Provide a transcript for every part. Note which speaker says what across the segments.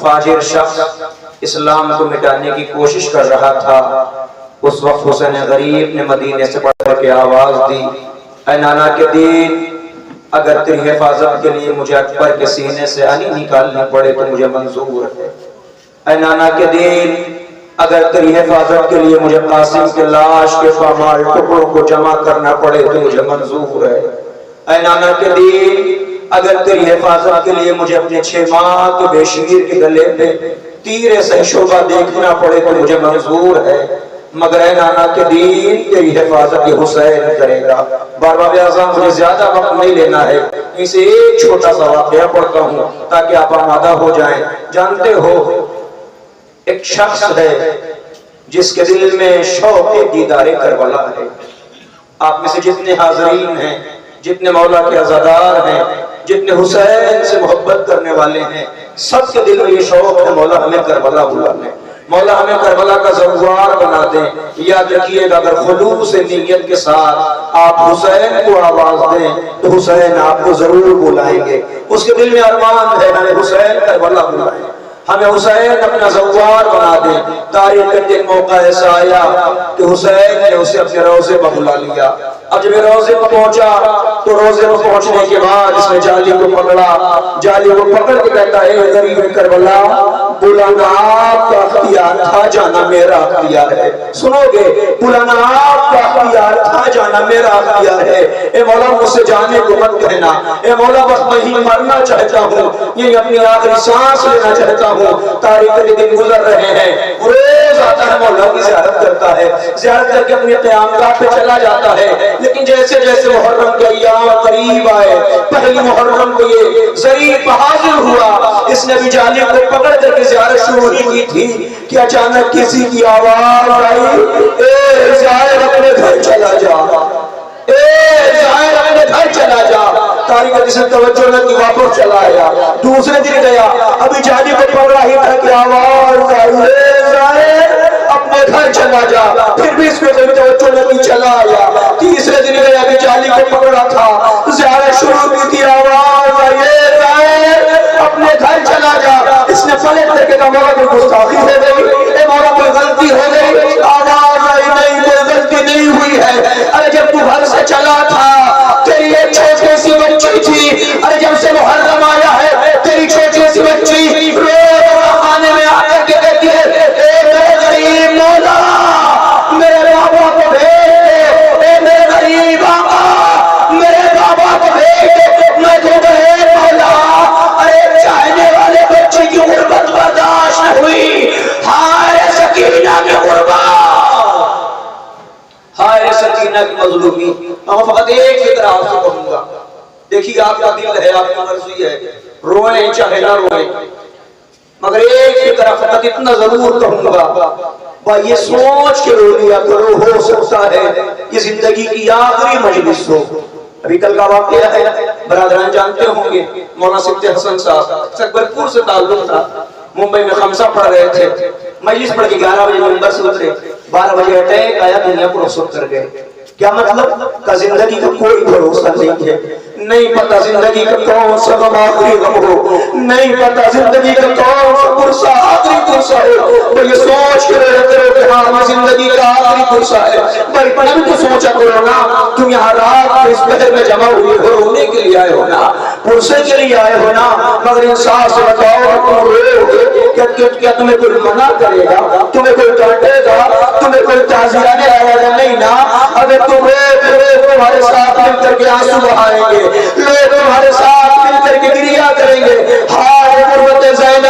Speaker 1: فاجر شخص اسلام کو مٹانے کی کوشش کر رہا تھا، اس وقت حسین غریب نے مدینے سے پڑھ کے آواز دی، اے نانا کے دین، اگر تیری حفاظت کے لیے مجھے اکبر کے سینے سے علی نکالنا پڑے تو مجھے منظور ہے۔ اے نانا کے دین، اگر تیری حفاظت کے لیے مجھے قاسم کے لاش کے پامال ٹکڑوں کو جمع کرنا پڑے تو مجھے منظور ہے۔ اے نانا کے دین، اگر تیری حفاظت کے لیے مجھے اپنے 6 ماہ کے بے شیر کے گلے پہ تیرے سے شعبہ دیکھنا پڑے تو مجھے منظور ہے، مگر اے نانا کے دین تیری حفاظت یہ حسین کرے گا۔ بارباب اعظم، مجھے زیادہ وقت نہیں لینا ہے، اسے ایک چھوٹا سا واقعہ پڑھتا ہوں تاکہ آپ آمادہ ہو جائیں۔ جانتے ہو ایک شخص ہے جس کے دل میں شوق دیدار کربلا ہے۔ آپ میں سے جتنے حاضرین ہیں، جتنے مولا کے عزادار ہیں، جتنے حسین سے محبت کرنے والے ہیں، سب کے دل میں یہ شوق ہے مولا ہمیں کربلا بلا لیں، مولا ہمیں کربلا کا زوار بنا دیں۔ یاد رکھیے گا، اگر خلوص نیت کے ساتھ آپ حسین کو آواز دیں تو حسین آپ کو ضرور بلائیں گے۔ اس کے دل میں ارمان ہے ہمیں حسین کربلا بلائیں، ہمیں حسین اپنا زوار بنا دیں۔ تاریخ کا ایک موقع ایسا آیا کہ حسین نے اسے اپنے روضے پر بلا لیا۔ اب جب یہ روضے پر پہنچا تو روضے پر پہنچنے کے بعد اس نے جالی کو پکڑا، جالی کو پکڑ کے کہتا ہے، اے غریب کربلا، بلانا آپ کا اختیار تھا، جانا میرا اختیار ہے۔ سنو گے، بلانا آپ کا اختیار تھا، جانا میرا اختیار ہے۔ اے مولا، مجھ سے جانے کو مت کہنا، اے مولا بس میں ہی مرنا چاہتا ہوں، یہ اپنی آخری سانس لینا چاہتا ہوں۔ تاریخ کے دن گزر رہے ہیں، روز آتا ہے مولا کی زیارت کرتا ہے، زیارت کر کے اپنی قیامگاہ پہ چلا جاتا ہے، لیکن جیسے جیسے محرم کے ایام قریب آئے، پہلی محرم کو یہ ضریب حاضر ہوا، اس نے بھی جالی کو پکڑ کر کے زیارت شروع کی تھی کہ اچانک کسی کی آواز آئی، اے زائر اپنے گھر چلا جا، اے زائر اپنے گھر چلا جا۔ تاریخ جسے توجہ نہ کی، واپس چلا آیا۔ دوسرے دن گیا، ابھی جالی کو پکڑا ہی تھا کہ آواز آئی، اے زائر اپنے گھر چلا جا، پھر بھی اس کو کوئی توجہ نہ کی، چلا آیا۔ تیسرے دن گیا، ابھی جالی کو پکڑا تھا، زیارت شروع کی تھی، آواز آئی، اے زائر اپنے گھر چلا جا۔ اس نے پلٹ کر کے کہا، مولا کوئی گستاخی ہو گئی، اے مولا کوئی غلطی ہو گئی؟ آواز آئی، نہیں کوئی غلطی نہیں ہوئی ہے، ارے جب تو گھر سے چلا تھا تیری ایک چھوٹی سی بچی تھی، ارے جب سے محرم آیا ہے تیری چھوٹی سی بچی روز خانے میں آ کر کے کہتی ہے، اے میرے غریب مولا میرے بابا کو بھیج دے، اے میرے غریب آقا میرے بابا کو بھیج دے، میں تو بھیج مولا۔ ارے چاہنے والے بچے کی غربت برداشت نہ ہوئی، ہائے سکینہ کی غربت، ہائے سکینہ کی مظلومی۔ میں فقط ایک فکر آپ سے کہوں گا، دیکھیے آپ کا دل ہے، آپ کی مرضی ہے، روئیں چاہے نہ روئیں، مگر ایک فکر فقط اتنا ضرور کہوں گا، یہ سوچ کے رو لیا کرو، ہو سکتا ہے یہ زندگی کی آخری مجلس ہو۔ ابھی کل کا واقعہ ہے، برادران جانتے ہوں گے، مولانا صفت حسن صاحب سکبرپور سے تعلق تھا، ممبئی میں خمسہ پڑھ رہے تھے، مجلس پڑھ کے 11 بجے ممبر سے اترے، 12 بجے اٹیک آیا، دنیا کو رخصت کر گئے۔ کیا مطلب؟ کہ زندگی کا کوئی بھروسہ نہیں ہے، نہیں پتا زندگی کا کون سا غم آخری غم ہو، نہیں پتا زندگی کا کون سا پرسہ آخری پرسہ ہو۔ وہ یہ سوچ کے رہتے ہو کہ ہاں یہ زندگی کا آخری پرسہ ہے، بھائی پڑھیں تو سوچا کرو نا، تم یہاں رات کو اس بہر میں جمع ہوئے ہو، رونے کے لیے آئے ہو نا، پرسے کے لیے آئے ہو نا، مگر انصاف سے بتاؤ تم رو، کیا تمہیں کوئی منع کرے گا، تمہیں کوئی ڈانٹے گا، تمہیں کوئی تعزیہ دے گا؟ نہیں نا۔ اگر تم لوگ تمہارے ساتھ مل کر کے آنسو بہائیں گے، لوگ تمہارے ساتھ مل کر کے گریہ کریں گے، ہائے غربت زینب،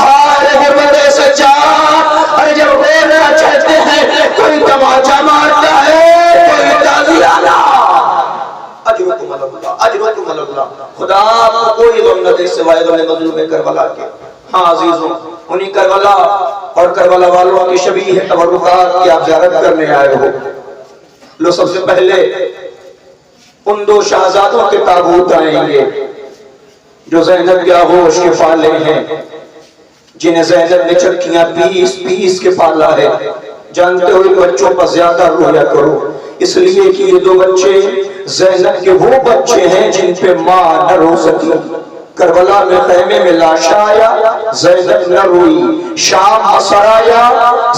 Speaker 1: ہائے غربت سجاد۔ ارے جب رونا چاہتے ہیں کوئی تماچا مارتا ہے، کوئی تعزیہ نہ۔ اجرکم اللہ، اجرکم اللہ۔ خدا کو کوئی غم نہ دے سوائے غم مظلوم کربلا کے۔ ہاں عزیزوں، انہی کربلا اور کربلا والوں کی شبیہ تبرکات کی آپ زیارت کرنے آئے ہو۔ لو سب سے پہلے ان 2 شہزادوں کے تابوت آئیں گے جو زینب کے آغوش کے پالے ہیں، جنہیں زینب نے چرکیاں پیس کے پالا ہے۔ جانتے ہو ان بچوں پر زیادہ رویا کرو، اس لیے کہ یہ 2 بچے زینب کے وہ بچے ہیں جن پہ ماں نہ رو سکی، کربلا میں خیمے میں لاشا آیا، زینب نہ روئی، شام مصر آیا،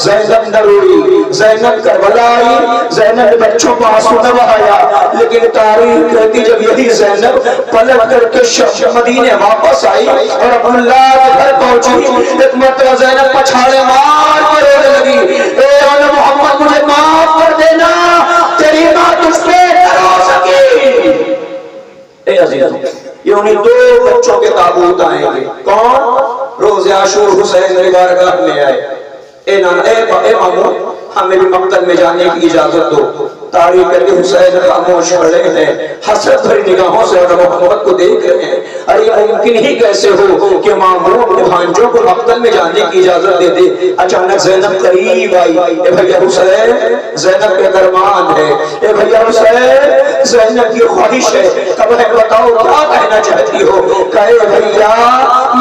Speaker 1: زینب نہ روئی، زینب کربلا آئی، زینب بچوں کو آنسو نہ بہایا، لیکن تاریخ کہتی جب یہی زینب پلٹ کر کے مدینے واپس آئی اور عبداللہ کے گھر پہنچی، ایک مرتبہ زینب پچھاڑے مار کے رونے لگی، اے محمد مجھے معاف کر دینا، تیری ماں تجھ پہ نہ رو سکی۔ اے عزیزوں، یہ انہی دو بچوں کے تابوت آئیں گے، کون؟ روز عاشور حسین کی بارگاہ میں آئے، اے مامو ہمیں بھی مقتل میں جانے کی اجازت دو۔ تاریخ کر کے حسین خاموش کھڑے ہیں، حسرت بھری نگاہوں سے اور محمد کو دیکھ رہے ہیں، ارے ممکن ہی کیسے ہو کہ مامو اپنے بھانجوں کو مقتل میں جانے کی اجازت دے دے۔ اچانک زینب قریب آئی، اے بھیا حسین، زینب کے درمان ہے، اے بھیا حسین، زینب کی خواہش ہے، کب ہے بتاؤ کیا کہنا چاہتی ہو؟ کہے بھیا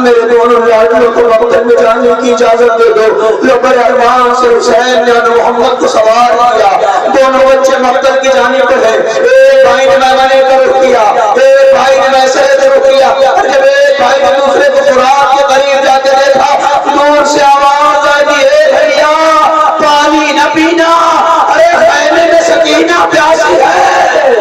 Speaker 1: میرے دونوں لاڈلوں کو مقتل میں جانے کی اجازت دے دو۔ لو بڑے ارمان سے حسین نے محمد کو سوار کیا، دونوں بچے مقتل کی جانب پر ہے، ایک بھائی نے میمنے کا رخ کیا، ایک بھائی نے میسرے کا رخ کیا، جب ایک بھائی نے دوسرے کو فرات کے قریب جاتے دیکھا، دور سے آواز آئی، اے بھیا پانی نہ پینا، ارے خیمے میں سکینہ پیاسی ہے،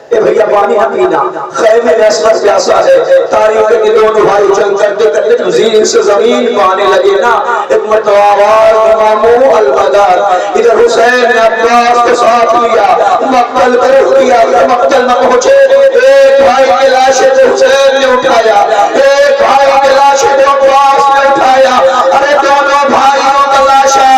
Speaker 1: اے بھیا پانی نہ پینا، خیمے میں اسمر پیاسا ہے۔ تاریخ کے دونوں بھائی چل کرتے کرتے زمین سے زمین کو آنے لگے نا، ایک مرتبہ آواز امامو البدر، ادھر حسین نے عباس کو ساتھ لیا، مقتل پر رخ کیا، مقتل نہ پہنچے، ایک بھائی کے لاشے کو حسین نے اٹھایا، ایک بھائی کے لاشے کو عباس نے اٹھایا، ارے دونوں بھائیوں کا لاشا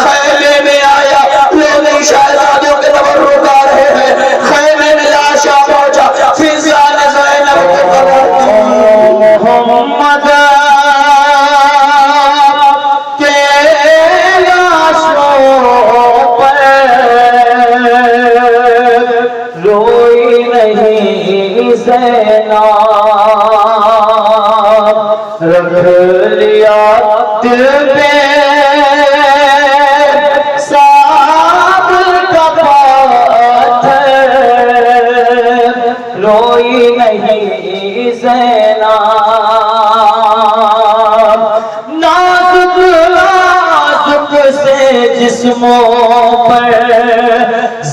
Speaker 1: خیمے میں آیا، لوگ شہزادوں کے تبرک آ رہے ہیں، خیمے میں لاشا پہنچا، فضان زینب کو قبر محمد کے لاشوں پر روئی نہیں زینب، رکھ لیا دل پہ صبر کا پتھر، روئی نہیں زینب، نازک نازک سے جسموں پر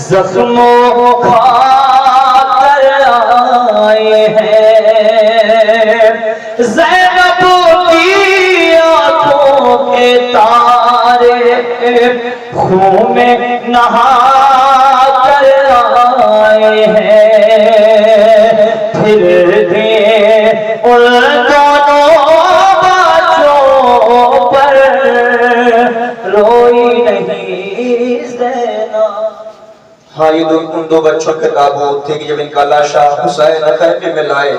Speaker 1: زخموں کھا کر آئے ہیں، زینب کی آنکھوں کے تارے خون میں نہا کر آئے ہیں، پھر بھی ان دونوں بچوں پر روئی نہیں زینب۔ ہاں یہ ان دو بچوں کے تابوت تھے کہ جب ان کا لاشا حسین خیمے میں لائے،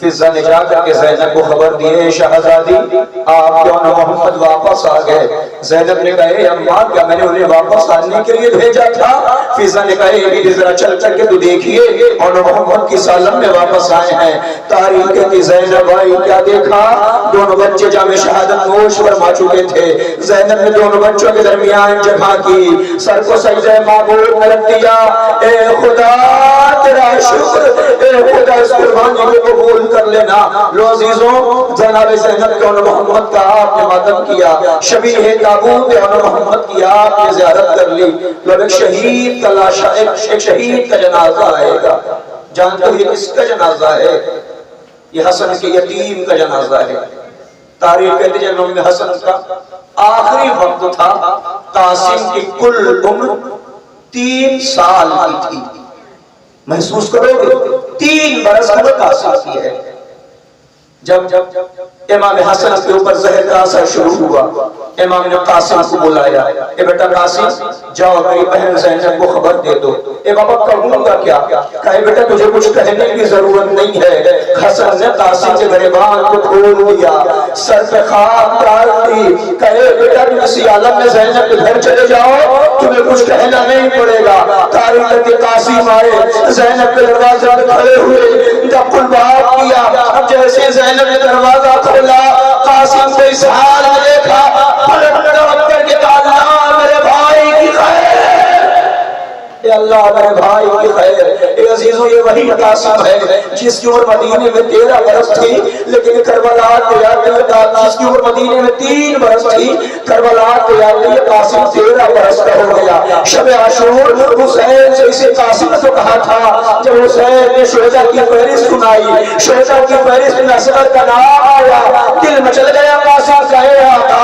Speaker 1: فضہ نے جا کر کے زینب کو خبر دیے، شہزادی آپ کیوں نہ محمد واپس آ گئے؟ زینب نے کہا اے اماں کیا میں نے انہیں واپس آنے کے لیے بھیجا تھا؟ فضہ نے کہا اے ذرا چل کر کے تو دیکھیے اور محمد کی سالم میں واپس آئے ہیں۔ تاریخ کی زینب آئی، کیا دیکھا؟ دونوں بچے جامع شہادت نوش فرما چکے تھے۔ زینب نے دونوں بچوں کے درمیان جگہ کی، سر کو سجدہ معبود میں رکھ دیا، اے خدا تیرا شکر، اے خدا اس قربانی کو قبول کر لینا۔ لو عزیزوں، جناب زینب کے اور محمد کا آپ نے ماتم کیا، شبیہ تابوت اور محمد کی آپ نے زیارت کر لی۔ لو ایک شہید کا لاشا، ایک شہید کا جنازہ آئے گا، جانتے ہو یہ کس کا جنازہ ہے؟ یہ حسن کے یتیم کا جنازہ ہے۔ تاریخ کہتے ہیں امام حسن کا آخری وقت تھا، قاسم کی کل عمر 3 سال کی تھی۔ محسوس کرو گے 3 برس عمر قاسم کی ہے۔ جب امام حسن کے اوپر زہر کا اثر شروع ہوا، امام نے قاسم کو بلایا، اے بیٹا قاسم جاؤ میری بہن زینب کو خبر دے دو۔ اے بابا کہوں گا کیا؟ کہے بیٹا تجھے کچھ کہنے کی ضرورت نہیں ہے۔ حسن نے قاسم کے گریبان کو کھول دیا، سر پہ خاک ڈال دی، کہے بیٹا تم اسی عالم میں زینب کے گھر چلے جاؤ، تمہیں کچھ کہنا نہیں پڑے گا۔ تاریخ کے قاسم آئے، زینب کے دروازے پہ کھڑے ہوئے، جب الباب کیا، اب جیسے زینب نے دروازہ کھولا، قاسم کو اس حال میں دیکھا، پلٹ کر کے کہا اللہ میرے بھائی کی خیر، اے اللہ میرے بھائی کی خیر۔ اے عزیزوں یہ وہی قاسم ہے جس کی عمر مدینے میں 13 برس تھی، لیکن کربلا جس کی عمر مدینے میں 3 برس تھی، کربلا یہ قاسم 13 برس کا ہو گیا۔ شب عاشور حسین سے اسے قاسم تو کہا تھا، جب حسین نے شہداء کی فہرست سنائی، شہداء کی فہرست میں اصغر کا نام آیا، دل مچل گیا قاسم کا، اے آقا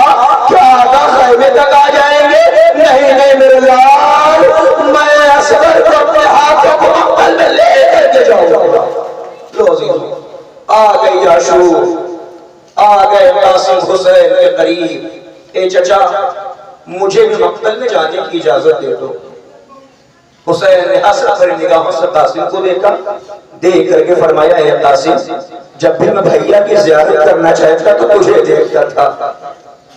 Speaker 1: کیا آقا خیمے تک آ جائیں گے؟ نہیں نہیں میرے لال، میں اصغر کو اپنے ہاتھوں کو مقتل میں لے کر کے جاؤں گا۔ لو عزیزوں، آ گئی عاشور، آ گئے قاسم حسین کے قریب۔ اے چچا مجھے بھی مقتل میں جانے کی اجازت دے دو۔ حسین نے حسرت بھری نگاہوں سے قاسم کو دیکھا، دیکھ کر کے فرمایا اے قاسم جب بھی میں بھیا کی زیارت کرنا چاہتا تو تجھے دیکھتا تھا،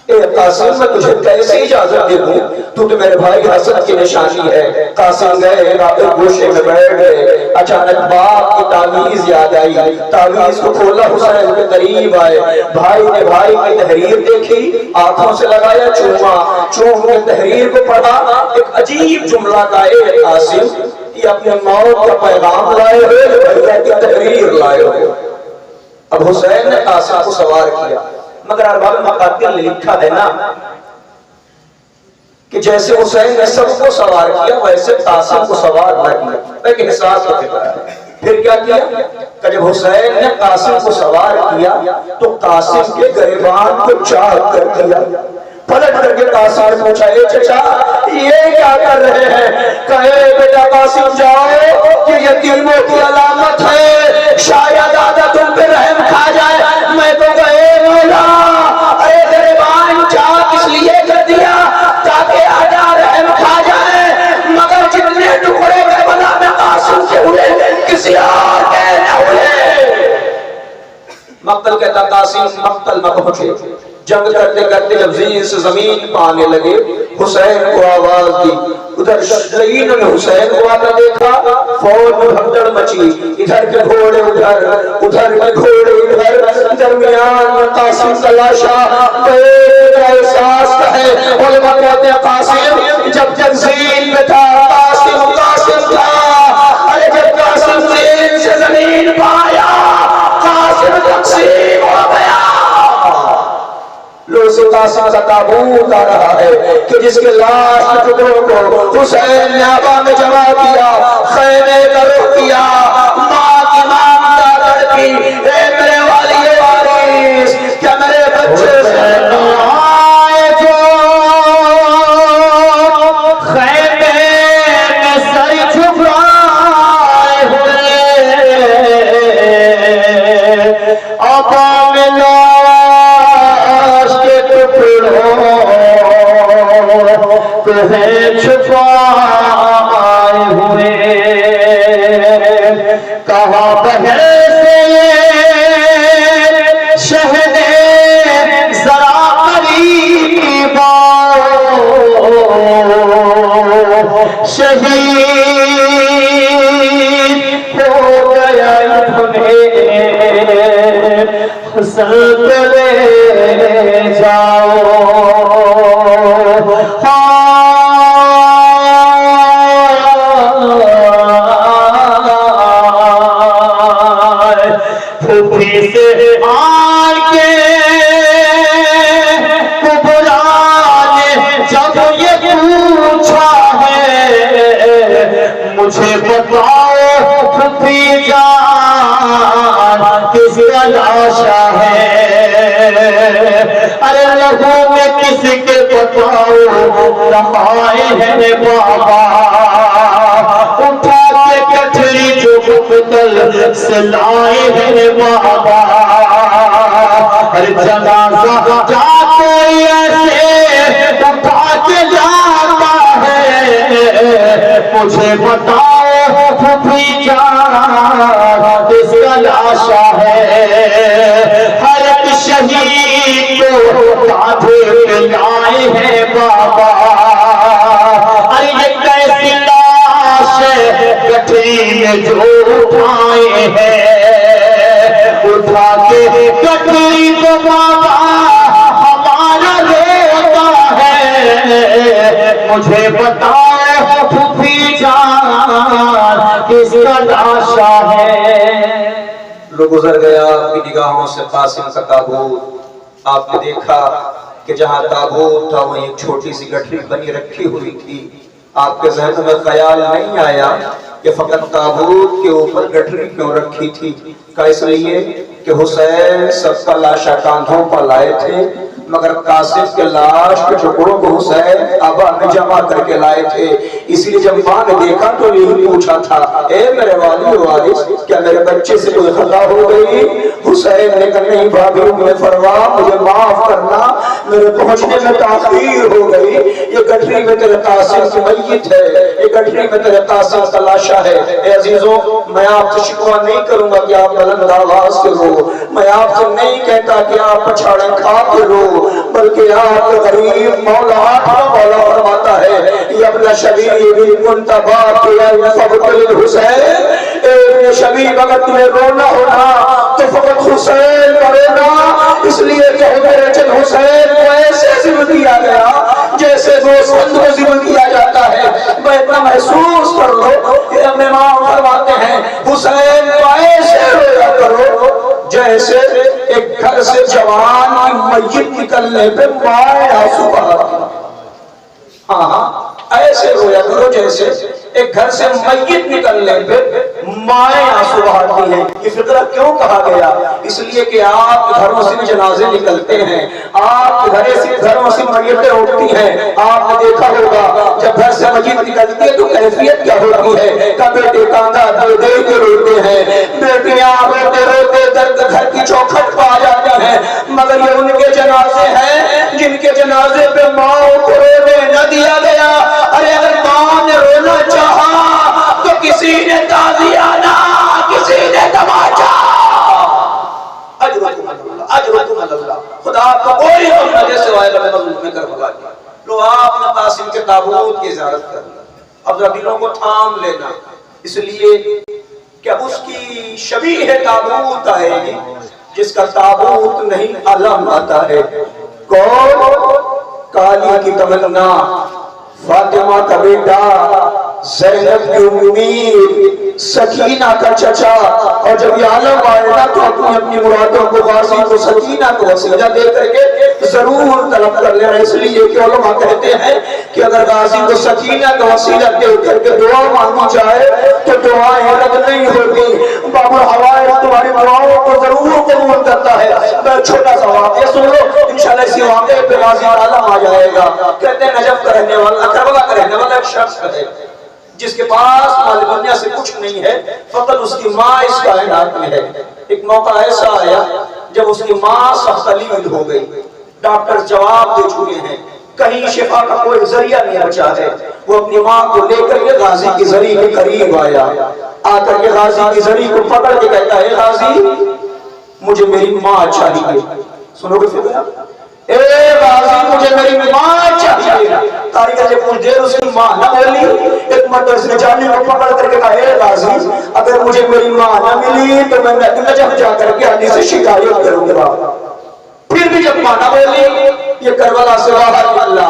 Speaker 1: اے قاسم میں تجھے کیسے اجازت دے دوں؟ تو میرے بھائی حسن کی نشانی ہے۔ قاسم گئے گوشے میں بیٹھ گئے، اچانک باپ کی تعویذ یاد آئی، تعویذ کو کھولا، حسین کے قریب آئے، بھائی نے بھائی کی تحریر دیکھی، آنکھوں سے لگایا چوما، چوم کے تحریر کو پڑھا، ایک عجیب جملہ کا اے قاسم یہ اپنے موت کا پیغام لائے ہوئے بھیا کی تحریر لائے ہوئے۔ اب حسین نے قاسم کو سوار کیا، مگر ارباب مقاتل نے لکھا ہے نا کہ جیسے حسین نے سب کو سوار کیا ویسے قاسم کو سوار نہ کیا، ایک احساس ہوتا ہے۔ پھر کیا کیا کہ جب حسین نے قاسم کو سوار کیا تو قاسم کے گریبان کو چاک کر دیا، پلٹ کر کے قاسم نے پوچھا اے چچا یہ کیا کر رہے ہیں؟ کہے بیٹا قاسم جاؤ کہ یتیموں کی علامت ہے، شاید آدھا تم پہ رحم کھا جائے۔ میں تو کہے مولا ارے گریبان چاک اس لیے کر دیا تاکہ آدھا رحم کھا جائے، مگر جتنے ٹکڑے کربلا میں قاسم سے ہوئے کسی اور کے نہ ہوئے۔ مقتل کہتا قاسم مقتل نہ پہنچے، جنگ کرتے کرتے جب زین سے زمین پانے لگے حسین کو آواز دی، ادھر شہید نے حسین کو آتا دیکھا، فوج میں بھگدڑ مچی، ادھر کے گھوڑے ادھر کے گھوڑے ادھر، درمیان میں قاسم کا لاشا، بیٹھ کا احساس کا ہے۔ علماء کہتے ہیں قاسم جب زین میں تھا قاسم تھا، ارے جب قاسم زین سے زمین پایا قاسم تقسیم ہو گیا۔ لو سے قاسم کا تابوت آ رہا ہے کہ جس کے لاش کے ٹکڑوں کو حسین نے آبا میں جمع کیا، خیمے کا رخ کیا، ماں کی مامتا لڑکی اے میرے والی وارث کیا میرے بچے سے آئے جو خیمے میں سر جھکائے ہوئے آبا میں چھپائے ہوئے، کہاں بہر سے شہد ذرا قریب آؤ، شہید ہو گیا حسن لے جاؤ۔ مجھے بتاؤ پھپھی جان کس کا لاشا ہے؟ ارے لہو میں کس کے بتاؤ رہائے ہیں بابا، اٹھا کے کٹھری جو مقتل سے لائے ہیں بابا، ارے جنازہ جا کوئی ایسے اٹھا کے جاتا ہے، مجھے بتاؤ پھپھی جان کس کا لاشا ہے؟ ہر ایک شہید کو کاندھے پہ لائے ہیں بابا، ارے یہ کیسی لاش ہے گٹھری میں جو اٹھائے ہیں، اٹھا کے گٹھری کو بابا ہمارا روتا ہے، مجھے بتاؤ پھپھی جان کس کا جو گزر گیا آپ کی نگاہوں سے قاسم کا تابوت، آپ نے دیکھا کہ جہاں تابوت تھا وہیں ایک چھوٹی سی گٹھری بنی رکھی ہوئی تھی۔ آپ کے ذہن میں خیال نہیں آیا کہ فقط تابوت کے اوپر گٹھری کیوں رکھی تھی، کہ اس لیے کہ حسین سب کا لاشا کاندھوں پر لائے تھے، مگر قاسم کے لاش کے ٹکڑوں کو حسین آبا میں جمع کر کے لائے تھے۔ اس لیے جب ماں نے دیکھا تو یہی پوچھا تھا، اے میرے والی وارث، کیا میرے بچے سے کوئی خطا ہو گئی؟ حسین نے کہا نہیں بھابھی ام فروا، مجھے معاف کرنا، میرے پہنچنے میں تاخیر ہو گئی۔ یہ گٹھری میں تیرے قاسم کی میت ہے، یہ گٹھری میں تیرے قاسم کا لاشا ہے۔ اے عزیزوں، میں آپ سے شکوہ نہیں کروں گا کہ آپ بلند آواز کے رو، میں آپ سے نہیں کہتا کہ آپ پچھاڑے کھا کے رو، بلکہ آپ کے غریب مولا فرماتا ہے یا ابن شبیب کنت باقیا فابتل الحسین، اے ابن شبیب اگر تمہیں رونا ہونا تو فقط حسین کا رونا، اس لیے کہ حضرت حسین کو ایسے ذبح کیا گیا جیسے گوسفند کو ذبح کیا جاتا ہے۔ میں اتنا محسوس کر لو کہ امام فرماتے ہیں حسین کو ایسے رویا کرو جیسے ایک گھر سے جوان کی میت نکلنے پہ مائیں آنسو بہاتی ہے۔ ہاں ایسے رویا کرو جیسے ایک گھر سے میت نکلنے پہ مائیں آنسو بہاتی ہیں۔ یہ فقرہ کیوں کہا گیا؟ اس لیے کہ آپ کے گھروں سے بھی جنازے نکلتے ہیں، آپ کے گھروں سے میتیں اٹھتی ہیں۔ آپ نے دیکھا ہوگا جب گھر سے میت نکلتی ہے تو کیفیت کیا ہوتی ہے کہ بیٹے کاندھا دے دے کے روتے ہیں، بیٹیاں روتے روتے درد گھر کی چوکھٹ پہ آ جاتی ہیں، مگر یہ ان کے جنازے ہیں جن کے جنازے پہ ماں کو رونے نہ دیا گیا۔ ارے اگر ماں نے رونا چاہا تو کسی نے تازیانہ، کسی نے تماچا، اجرکم اللہ، اجرکم اللہ، خدا آپ کو کوئی غم نہ دے سوائے غم مظلوم کربلا کی۔ لو آپ نے قاسم کے تابوت کی زیارت کرنا، اب ذرا دلوں کو تھام لینا، اس لیے کہ اب اس کی شبیہ تابوت آئے گی جس کا تابوت نہیں علم آتا ہے۔ کون؟ کالی کی تمنا، فاطمہ کا بیٹا، زینب کی امید، سکینہ کا چچا، اور جب یہ عالم آئے نا تو اپنی مرادوں کو غازی کو سکینہ کو وسیلہ دے کر کے ضرور طلب کر لینا۔ اس لیے کہ علماء کہتے ہیں کہ اگر غازی کو سکینہ کا وسیلہ دے کر کے دعا مانگی جائے تو دعائیں رد نہیں ہوتی۔ باب الحوائج تمہاری دعاؤں کو ضرور قبول کرتا ہے۔ میں چھوٹا سا واقعہ سن لو، انشاءاللہ اسی واقعے پہ غازی عالم آ جائے گا۔ کہتے ہیں نجف کا رہنے والا، کربلا کا رہنے والا ایک شخص ہے جس کے پاس مال دنیا سے کچھ نہیں ہے، فقط اس کی ماں اس کائنات میں ہے۔ ایک موقع ایسا آیا جب اس کی ماں سخت علید ہو گئی، ڈاکٹر جواب دے چکے ہیں، کہیں شفا کا کوئی ذریعہ نہیں بچا ہے۔ وہ اپنی ماں کو لے کر کے غازی کی زری کے قریب آیا، آ کر کے غازی کی زری کو پکڑ کے کہتا ہے غازی مجھے میری ماں چاہیے۔ سنو گے فکر؟ اے غازی مجھے میری ماں چاہیے۔ تاریخ جب کچھ دیر اس کی ماں نہ بولی، ایک مرتبہ اس نے جانے کو پکڑ کر کے کہا اے غازی اگر مجھے میری ماں نہ ملی تو میں نجف جا کر کے علی سے شکایت کروں گا۔ پھر بھی جب ماں نہ بولی، یہ کربلا سے باہر نکلا،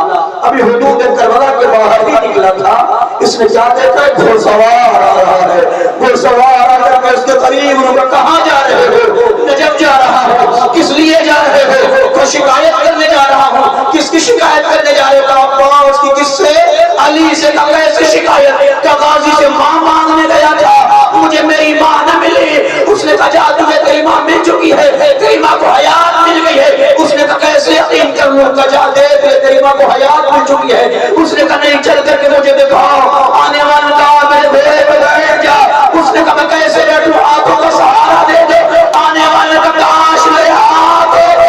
Speaker 1: ابھی حدود کربلا کے باہر ہی نکلا تھا، اس نے کیا دیکھا ہے گھوڑ سوار آ رہا ہے، گھوڑ سوار آ کر کے اس کے قریب ان کو کہاں جا رہے ہو؟ نجف جا رہا ہوں۔ کس لیے جا رہے ہو؟ کوئی شکایت کرنے جا رہا ہوں۔ کس کی شکایت کرنے جا رہے ہو؟ ابا اس کی کس سے؟ علی سے۔ کہا کیسے شکایت؟ کہ غازی سے ماں مانگنے گیا تھا، مجھے میری ماں نہ ملی۔ اس نے کہا جا تجھے تیری ماں مل چکی ہے، تیری ماں کو حیات مل گئی ہے۔ اس نے کہا کیسے یقین کر لوں؟ کہ جا دیکھ لے تیری ماں کو حیات مل چکی ہے۔ اس نے کہا نہیں چل کر کے مجھے دکھاؤ، آنے والا کہا میرے گھوڑے پہ بیٹھ جا۔ اس نے کہا میں کیسے بیٹھوں؟ ہاتھوں کا سہارا دے دے۔ آنے والے کا کاش میرے ہاتھ ہوتے،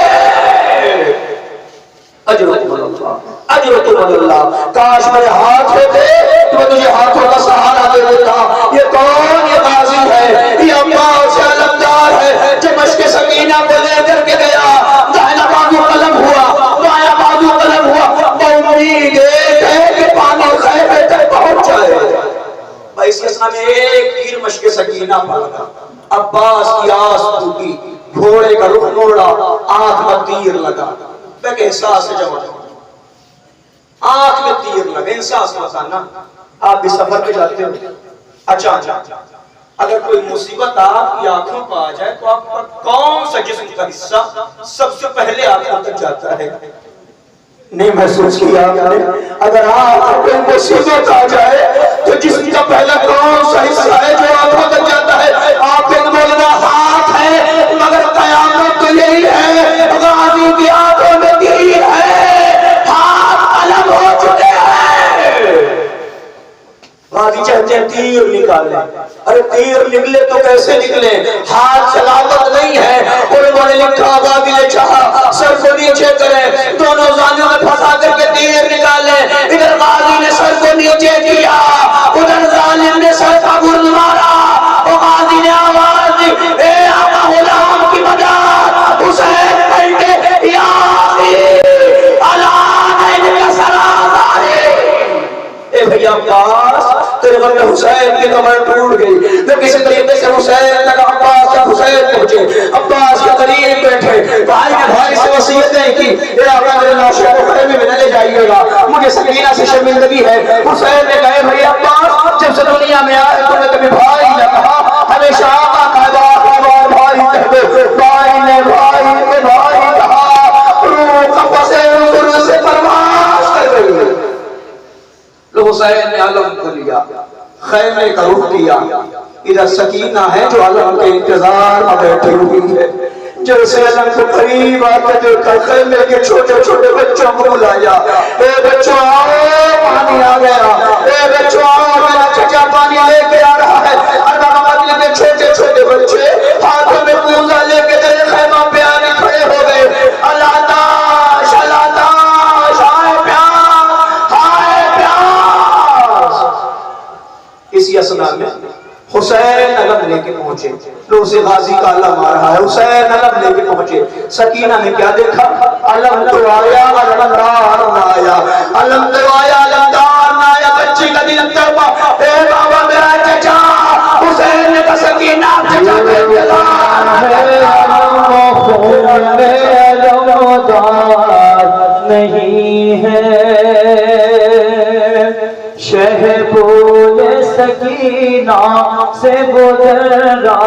Speaker 1: اجرکم اللہ، اجرکم اللہ، کاش میرے ہاتھ ہوتے تو میں تجھے ہاتھوں کا سہارا دے دیتا۔ یہ کون؟ یہ غازی ہے، یہ عباس سے علمدار ہے جو مشق سکینہ کو لے کر کے گیا، دائنا بازو قلم ہوا، بایاں بازو قلم ہوا، امید ایک ہے کہ پانی خیمے تک پہنچ جائے۔ بھائی اس کے سامنے ایک تیر مشق سکینہ پڑا، عباس کی آس ٹوٹی، گھوڑے کا رخ موڑا، آنکھ میں تیر لگا۔ کہ احساس سے جواب آنکھ میں تیر لگے، احساس ہوتا نا۔ آپ بھی سفر پہ جاتے ہو، اچھا اگر کوئی مصیبت آپ کی آنکھوں پر آ جائے تو آپ پر کون سا جسم کا حصہ سب سے پہلے آنکھوں تک جاتا ہے؟ نہیں محسوس کیا آپ نے؟ اگر آپ کو کوئی مصیبت آ جائے تو جسم کا پہلا کون سا حصہ ہے جو آنکھوں تک جاتا ہے؟ آپ کے بولنا ہاتھ ہے، مگر قیامت تو یہی ہے، غازی کی آنکھوں میں تیر ہے، ہاتھ الگ ہو چکے ہیں۔ غازی چاہتے ہیں تیر نکالیں، ارے تیر نکلے تو کیسے نکلے؟ ہاتھ سلامت نہیں ہے۔ انہوں نے لکھا غازی نے چاہا سر کو نیچے کریں، دونوں زانیوں میں پھنسا کر کے تیر نکالیں۔ ادھر غازی نے سر کو نیچے کیا، ادھر ظالم نے سر کا گرد مارا، اور غازی نے آواز دی، اے آقا غلام کی مدد، حسین پلٹے، یا اخی الان ان کا سرازہ ہے۔ اے بھئی عباس، تیرے غم میں حسین کی کمر ٹوٹ گئی، میں کسی طریقے سے حسین تک عباس کا حسین پہنچے، عباس کے قریب بیٹھے، بھائی نے بھائی سے وصیتیں کی، اے آقا میرے ناشے کو خیمے میں نہ لے جائیے گا، مجھے سکینہ سے شرمندگی ہے۔ حسین نے کہے بھئی عباس، جب سے دنیا میں آئے تو نے کبھی بھائی نہ کہا، ہمیشہ آقا کا بار بھائی کہہ دو، بھائی نے بھائی کے بھائی کہا، روح قفص انظر سے پرواز کر گئی۔ حسین نے علم کو لیا، خیمے کا رخ کیا، ادھر سکینہ ہے جو علم کے انتظار میں بیٹھی ہوئی ہے۔ جیسے علم کو قریب آتے دیکھا، خیمے کے چھوٹے چھوٹے بچوں کو بلایا، اے بچوں آؤ پانی آ گیا، اے بچوں آؤ میرا چچا پانی لے کے آ رہا ہے۔ اربع مدینہ کے چھوٹے چھوٹے بچے ہاتھوں میں کوزہ لے کے تیرے خیمہ پہ آنے کھڑے ہو گئے، اللہ تاش آئے پیاس، آئے پیاس۔ اسی اسنا میں حسین علم لے کے پہنچے، لوگ سے غازی کا علم آ رہا ہے، حسین علم لے کے پہنچے۔ سکینہ نے کیا دیکھا؟ علم تو آیا علمدار نہ آیا، علم تو آیا علمدار نہ آیا۔ بچی کا دل تڑپا، اے بابا میرا چچا، حسین نے کہا سکینہ چچا کے انتظار ہے، علم میں علمدار نہیں ہے، شہبول سکینہ سے گزرا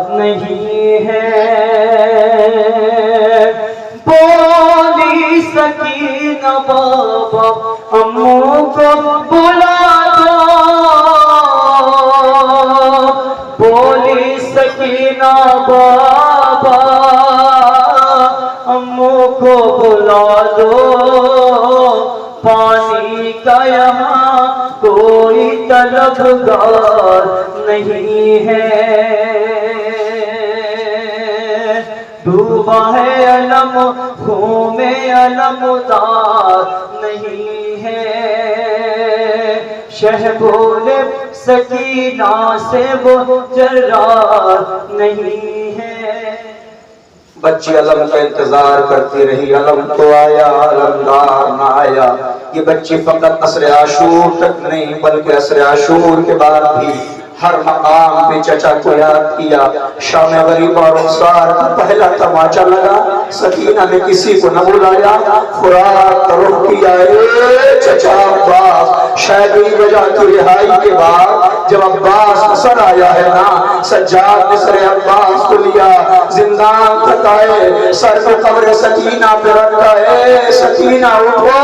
Speaker 1: نہیں ہے۔ بولی سکینہ بابا امو کو بلا دو، بولی سکینہ بابا امو کو بلا دو، پانی کا یہاں کوئی طلبگار نہیں ہے، ڈوبا ہے علم خون میں علمدار نہیں ہے، شہبول سکینہ سے وہ جرار نہیں ہے۔ بچی علم کا انتظار کرتی رہی، علم تو آیا علمدار نہ آیا۔ یہ بچی فقط عصر عاشور تک نہیں بلکہ عصر عاشور کے بعد بھی ہر مقام پہ چچا کو یاد کیا۔ شام غریب اور رخسار کا پہلا تماچا لگا، سکینہ نے کسی کو نہ بلایا، خوراک کا رخ کیا، اے چچا عباس۔ شاید یہ وجہ کی رہائی کے بعد جب عباس سر آیا ہے نا، سجاد نے سر عباس کو لیا، زندان تک آئے، سر کو قبر سکینہ پہ رکھا، اے سکینہ اٹھو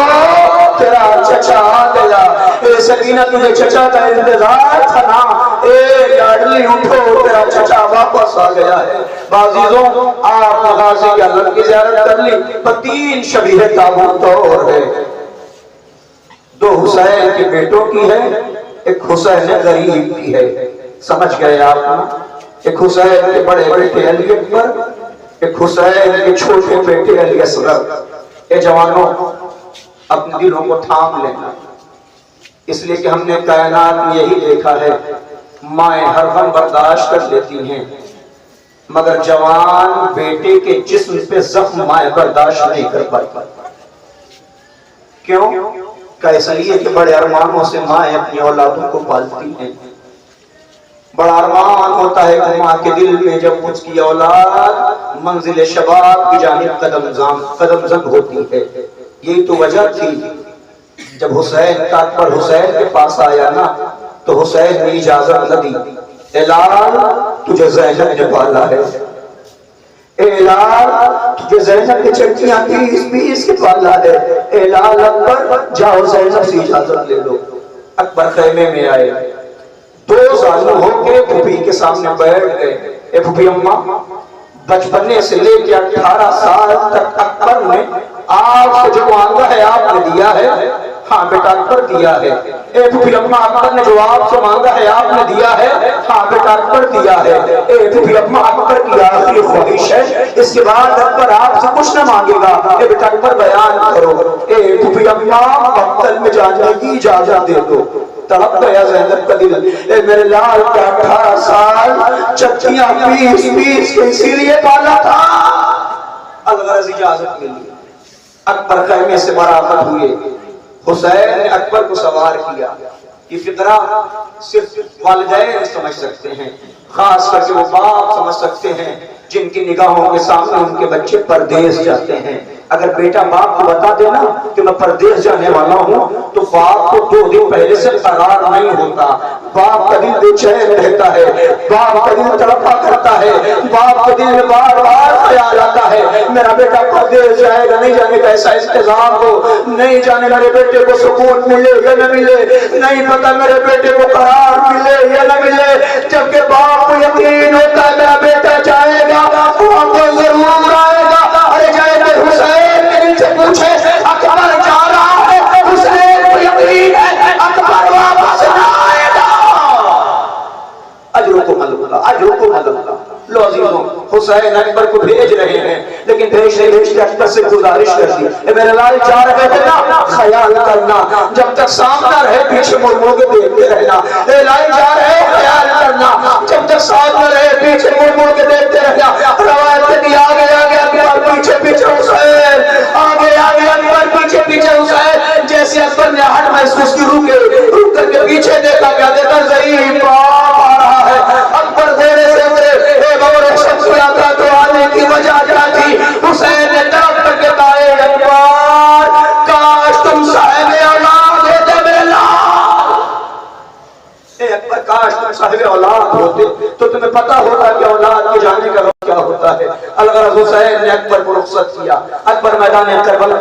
Speaker 1: تیرا چچا آ گیا، اے سکینہ تجھے چچا کا انتظار تھا نا، اے لاڈلی اٹھو تیرا چچا واپس آ گیا ہے۔ عزیزوں آپ غازی کے علم کی زیارت کر لی، پر 3 شبیہ تابوت اور ہے، 2 حسین کے بیٹوں کی ہے، ایک حسین غریب کی ہے، سمجھ گئے آپ نا؟ ایک حسین کے بڑے بیٹے علی اکبر، ایک حسین کے چھوٹے بیٹے علی اصغر۔ اے جوانوں اپنے دلوں کو تھام لینا، اس لیے کہ ہم نے کائنات میں یہی دیکھا ہے، مائیں ہر غم برداشت کر لیتی ہیں مگر جوان بیٹے کے جسم پہ زخم مائیں برداشت نہیں کر پاتی۔ کیوں؟ اس لیے کہ بڑے ارمانوں سے مائیں اپنی اولادوں کو پالتی ہیں، بڑا ارمان ہوتا ہے کہ ماں کے دل میں جب اس کی اولاد منزل شباب کی جانب قدم زن ہوتی ہے۔ یہی تو وجہ تھی جب حسین کا اکبر حسین کے پاس آیا نا تو حسین نے اجازت نہ دی، اے لال تجھے زینب نے پالا ہے، اے لال تجھے زینب نے چٹیاں پیس پیس کے پالا ہے، اے لال اکبر جاؤ زینب سے اجازت لے لو۔ اکبر خیمے میں آئے، دو ظالم ہو کے پھوپھی کے سامنے بیٹھ گئے۔ اے پھوپھی اماں، بچپنے سے لے کے 18 سال تک اکبر نے آپ سے جو مانگا ہے آپ نے دیا ہے؟ ہاں بیٹا اکبر دیا ہے۔ اے پھوپھی اماں، اکبر نے جو آپ سے مانگا ہے آپ نے دیا ہے؟ ہاں بیٹا اکبر دیا ہے۔ اے پھوپھی اماں، اکبر کی آخری خواہش ہے اس کے بعد اکبر آپ سے کچھ نہ مانگے گا۔ اے بیٹا اکبر بیان کرو۔ اے پھوپھی اماں، مقتل میں جانے کی اجازت دے دو۔ تڑپ گیا زینب کا دل، اے میرے لال کا 18 سال چٹیاں پیس پیس کے اسی لیے پالا تھا۔ الغرض اجازت ملی، اکبر خیمے سے برآمد ہوئے۔ حسین نے اکبر کو سوار کیا۔ یہ فقرہ صرف والدین سمجھ سکتے ہیں، خاص کر کے وہ باپ سمجھ سکتے ہیں جن کی نگاہوں کے سامنے ان کے بچے پردیس جاتے ہیں۔ اگر بیٹا باپ کو بتا دینا کہ میں پردیس جانے والا ہوں تو باپ کو 2 دن پہلے سے قرار نہیں ہوتا، باپ کا دل بے چین رہتا ہے، باپ کا دل تڑپا کرتا ہے، باپ کے دل میں بار بار خیال آتا ہے میرا بیٹا پردیس جائے گا، نہیں جانے کا ایسا انتظام ہو، نہیں جانے میرے بیٹے کو سکون ملے یا نہ ملے، نہیں پتا میرے بیٹے کو قرار ملے یا نہ ملے۔ جبکہ باپ کو یقین ہوتا ہے میرا بیٹا جائے گا وہ ضرور آئے گا۔ ارے جائے گا حسین کے دل سے پوچھے اکبر جا رہا ہے، حسین کو یقین ہے اکبر واپس نہ آئے گا۔ اجرکم اللہ، اجرکم اللہ۔ لو عزیزوں، حسین اکبر کو بھیج رہے ہیں، لیکن بھیجتے اکبر سے گزارش کر دی، اے میرے لال جا رہے ہیں نا، خیال کرنا جب تک سامنا رہے پیچھے مڑ مڑ کے دیکھتے رہنا۔ اے لال جا رہے ہیں، خیال کرنا جب تک سامنا رہے پیچھے مڑ مڑ کے دیکھتے رہنا۔ روایت میں بھی آگے آگے اکبر پیچھے پیچھے حسین، آگے آگے اکبر پیچھے پیچھے حسین۔ جیسے اکبر نے ہٹ محسوس کی، رک کر کے پیچھے دیکھا، کیا دیکھا؟ ضعیف باپ آ رہا ہے۔ اکبر دیرے سے اترے، شخص کیا تھا تو آنے کی وجہ کیا تھی؟ حسین نے طرف کر کے کہا اے اکبر کاش تم صاحب اولاد ہوتے میرے لال، اے اکبر کاش تم صاحب اولاد ہوتے تو تمہیں پتا ہوتا کہ اولاد کے جانے کا وقت کیا ہوتا ہے۔ الغرض حسین نے اکبر کو رخصت کیا۔ اکبر میدان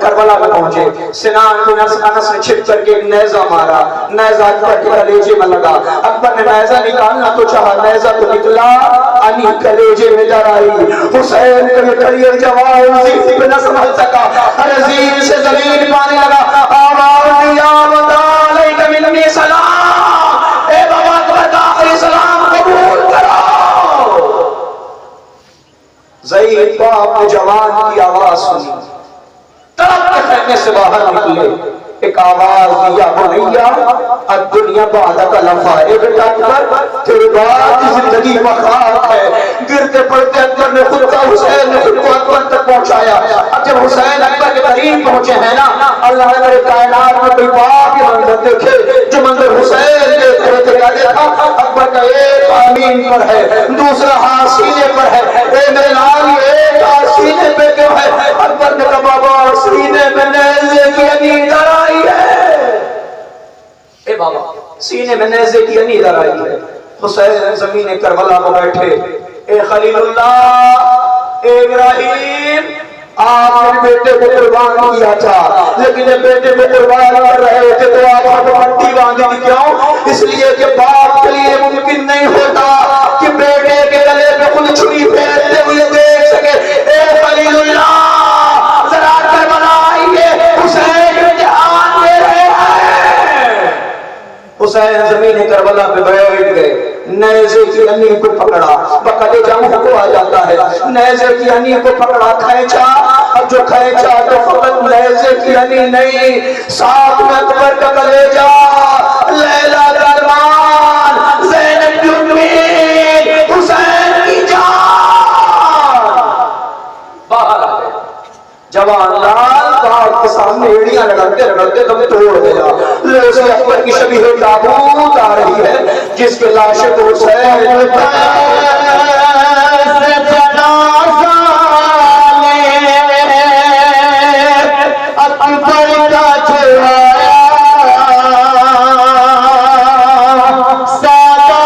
Speaker 1: کربلا میں پہنچے، سنان بن انس نے چھپ کر کے ایک نیزہ مارا، نیزہ اکبر کے کلیجے میں لگا۔ اکبر نے نیزہ نکالنا تو چاہا، نیزہ تو نکلا انی کلیجے میں در آئی۔ حسین کو یہ کلیجے جواب زیدی پہ نہ سمجھ سکا، ہر زید سے زمین پانے لگا۔ آواز دیا وَدَعَلَيْكَ مِنِّي سلام، اے بابا اکبر کا آخری سلام قبول کرو۔ ضعیف باپ نے جوان کی آواز سنی، تڑپ کے خیمے سے باہر نکلے، ایک آواز دیا بنیا الدنیا بعدک لفا، اے بیٹا اکبر تیرے بعد زندگی مخاک ہے۔ گرتے پڑتے اکبر نے خود کا، حسین نے خود کو اکبر تک پہنچایا۔ اب جب حسین اکبر کے قریب پہنچے ہیں نا، اللہ نے میرے کائنات میں کوئی باپ یہ منظر دیکھے جو منظر حسین دیکھ رہے تھے۔ کیا دیکھا؟ اکبر کا ایک آمین پر ہے، دوسرا ہاتھ سینے پر ہے۔ اے میرے لال ایک ہاتھ سینے پہ کیوں ہے؟ اکبر نے کہا بابا سینے میں نیزے کی انید آئی ہے، اے بابا سینے میں نیزے کی انید آئی ہے۔ حسین زمین کربلا میں بیٹھے، اے خلیل اللہ، اے ابراہیم، آپ نے بیٹے کو قربان کیا تھا، لیکن جب بیٹے کو قربان کر رہے تھے تو آپ کو مٹی باندھی تھی، کیوں؟ اس لیے کہ باپ کے لیے ممکن نہیں ہوتا کہ بیٹے کے گلے پہ خود چھری پھیرتے ہوئے دیکھ سکے۔ اے خلیل اللہ، ذرا کربلا آئیے، حسین امتحان دے رہے ہیں۔ حسین زمین کربلا پہ بیٹھ گئے، نیزے کی انی کو پکڑا، بقلے جمع کو آ جاتا ہے، نیزے کی انی کو پکڑا، کھینچا، اب جو کھینچا تو فقط نیزے کی انی نہیں، ساتھ میں اکبر کا کلیجہ، لیلا درمان، زینب کی امید، حسین کی جان باہر آ گئے۔ جوان لال باپ کے سامنے ایڑیاں رگڑتے دم توڑ گیا۔ لیسے اکبر کی شبیہ تابوت آ رہی ہے جس کے لاشے کو حسین اکبر کا چھڑایا، سادہ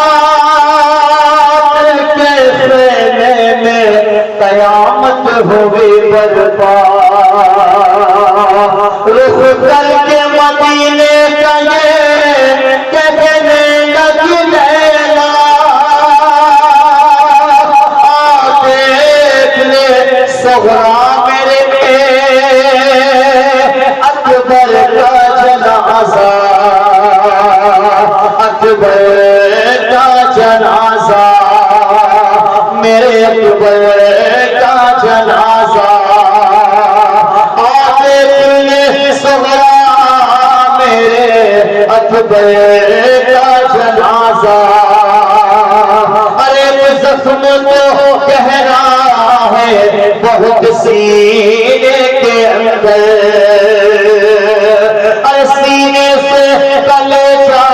Speaker 2: رخ کر کے مدینے کا یہ کہنے لگی لیلا دیکھ لے صغرا میرے اکبر کا جنازہ اکبر کا جنازہ میرے اکبر کا جنازہ آتے دل صغرا میرے اکبر کا جنازہ ارے زخم تو گہرا ہے بہت سینے کے اندر سینے سے کلیجہ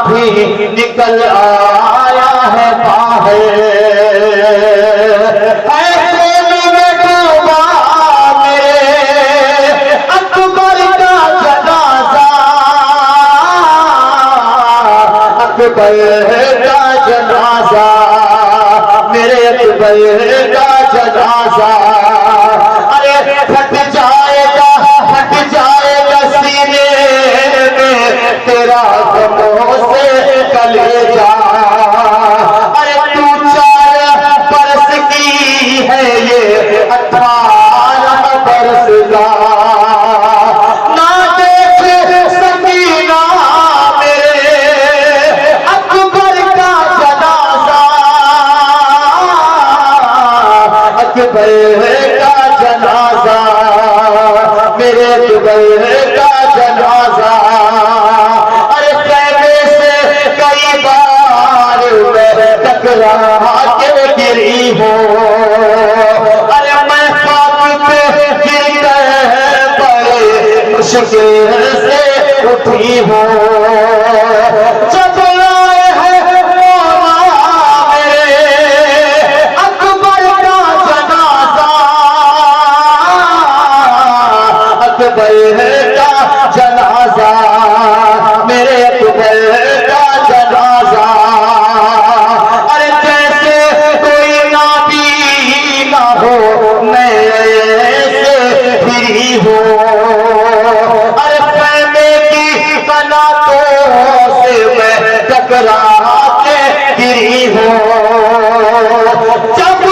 Speaker 2: بھی نکل آیا ہے باہر خون میں ڈوبا میرے اکبر کا جنازہ اکبر کا جنازہ میرے اکبر کا جنازہ ارے پھٹ جائے گا سینے میں تیرا غموں سے کلیجہ ارے تو 4 برس کی ہے یہ 18 برس کا نہ دیکھ سکینہ میرے اکبر کا جنازہ اکبر کا جنازہ میرے اکبر کا جنازہ ارے خیمے سے کئی بار میں ٹکرا کے گری ہوں ارے میں خاک پہ گر کر بڑے مشکل سے اٹھی ہوں جب آئے ہیں مولا میرے اکبر کا جنازہ اکبر کا جنازہ میرے اکبر کا جنازہ ارے جیسے کوئی نابینا ہو میں ایسے پھری ہوں ارے خیمے کی قناتوں سے میں ٹکرا کے گری ہوں جب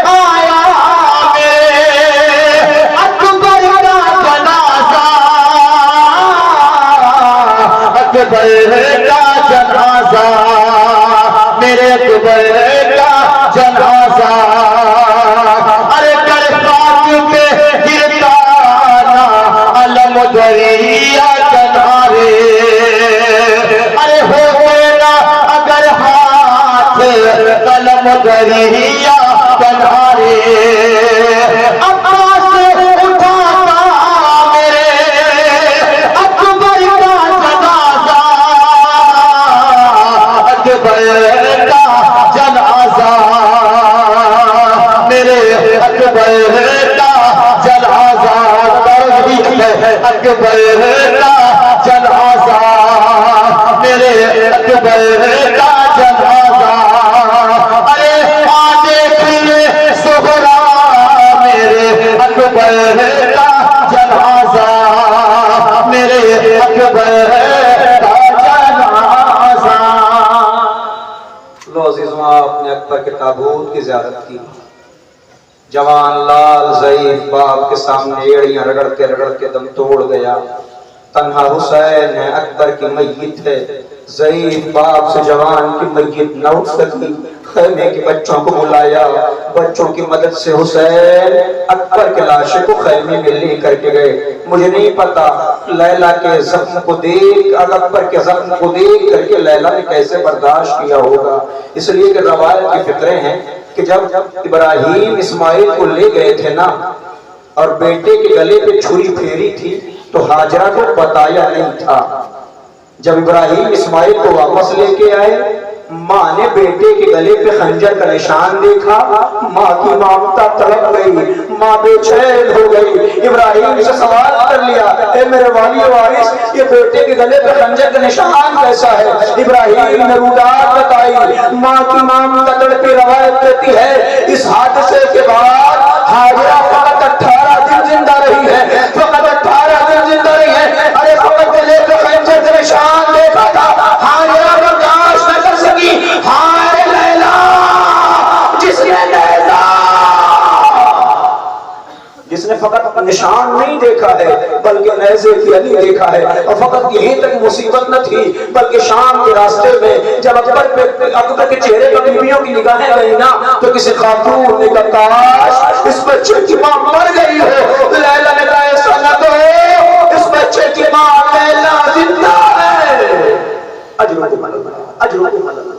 Speaker 2: آیا میرے اکبر کا جنازہ اکبر کا جنازہ میرے اکبر کا جنازہ ارے کر خاک پہ گرتا نا علم دریا کنارے ارے ہوتے نا اگر ہاتھ قلم دریا کنارے عباس اٹھاتا میرے اکبر کا جنازہ اکبر کا جنازہ میرے اکبر کا جنازہ اکبر کا جنازہ میرے اکبر کا جنازہ ارے آجے کھلے صغرا میرے اکبر کا جنازہ میرے اکبر کا جنازہ
Speaker 1: لو عزیزوں آپ نے اکبر کے تابوت کی زیارت کی جوان لال ضعیف باپ کے سامنے ایڑیاں رگڑ کے دم توڑ گیا تنہا حسین ہے اکبر کی میت ہے ضعیف باپ سے جوان کی میت نہ اٹھ سکی خیمے کے بچوں کو بلایا بچوں کی مدد سے حسین اکبر کے لاشے کو خیمے میں لے کر کے گئے مجھے نہیں پتا لیلا کے زخم کو دیکھ اکبر کے زخم کو دیکھ کر کے لیلا نے کیسے برداشت کیا ہوگا اس لیے کہ روایت کی فطرے ہیں کہ جب ابراہیم اسماعیل کو لے گئے تھے نا اور بیٹے کے گلے پہ چھری پھیری تھی تو ہاجرہ کو بتایا نہیں تھا جب ابراہیم اسماعیل کو واپس لے کے آئے ماں نے بیٹے کے گلے پہ خنجر کا نشان دیکھا ماں کی ممتا تڑپ گئی ماں بے چین ہو گئی ابراہیم سے سوال کر لیا اے میرے والی وارث یہ بیٹے کے گلے پہ خنجر کا نشان کیسا ہے ابراہیم نے رودات بتائی ماں کی ممتا تڑپی روایت کہتی ہے اس حادثے کے بعد ہاجرہ فقط 18 دن زندہ رہی ہے نے فقط نشان نہیں دیکھا ہے بلکہ نیزے کی علی دیکھا ہے، اور فقط یہیں تک مصیبت نہ تھی بلکہ شام کے راستے میں جب اکبر کے چہرے پر بیویوں کی نگاہیں گئی نا تو کسی خاتون نے کہا کاش اس بچے کی ماں مر گئی ہو، لیلا نے کہا ایسا نہ کہو، اس بچے کی ماں لیلا زندہ ہے، اجرکم اللہ اجرکم اللہ۔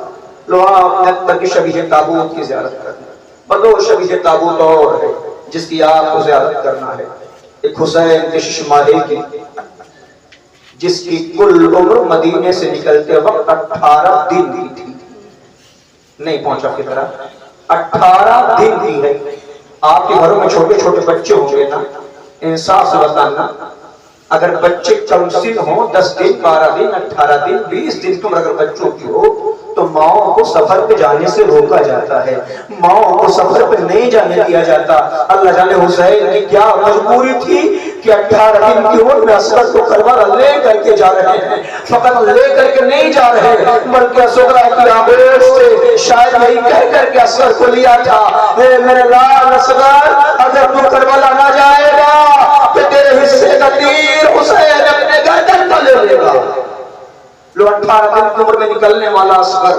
Speaker 1: لو آپ نے اکبر کی شبیہ تابوت کی زیارت کرنا، بلو شبیہ تابوت اور ہے جس کی آپ کو زیارت کرنا ہے، ایک حسین کے ششماہے کی جس کی کل عمر مدینے سے نکلتے وقت 18 دن کی تھی، نہیں پہنچا فطرہ 18 دن کی ہے۔ آپ کے گھروں میں چھوٹے چھوٹے بچے ہوں گے نا، انصاف سے بتانا اگر بچے کم سن ہوں 10 دن 12 دن 18 دن 20 دن کی عمر اگر بچوں کی ہو تو ماؤں کو سفر پہ جانے سے روکا جاتا ہے، ماؤں کو سفر پہ نہیں جانے دیا جاتا۔ اللہ جانے حسین کی کیا مجبوری تھی کہ 18 دن کی عمر میں اصغر کو کربلا لے کر کے جا رہے ہیں، فقط لے کر کے نہیں جا رہے بلکہ اصغر کی آغوش سے شاید یہی کہہ کر کے اصغر کو لیا تھا، اے میرے لال اصغر اگر تو کربلا نہ جائے گا تو تیرے حصے کا تیر حسین اپنے گردن پر لے لے گا۔ لو 18 دن کی عمر میں نکلنے والا اصغر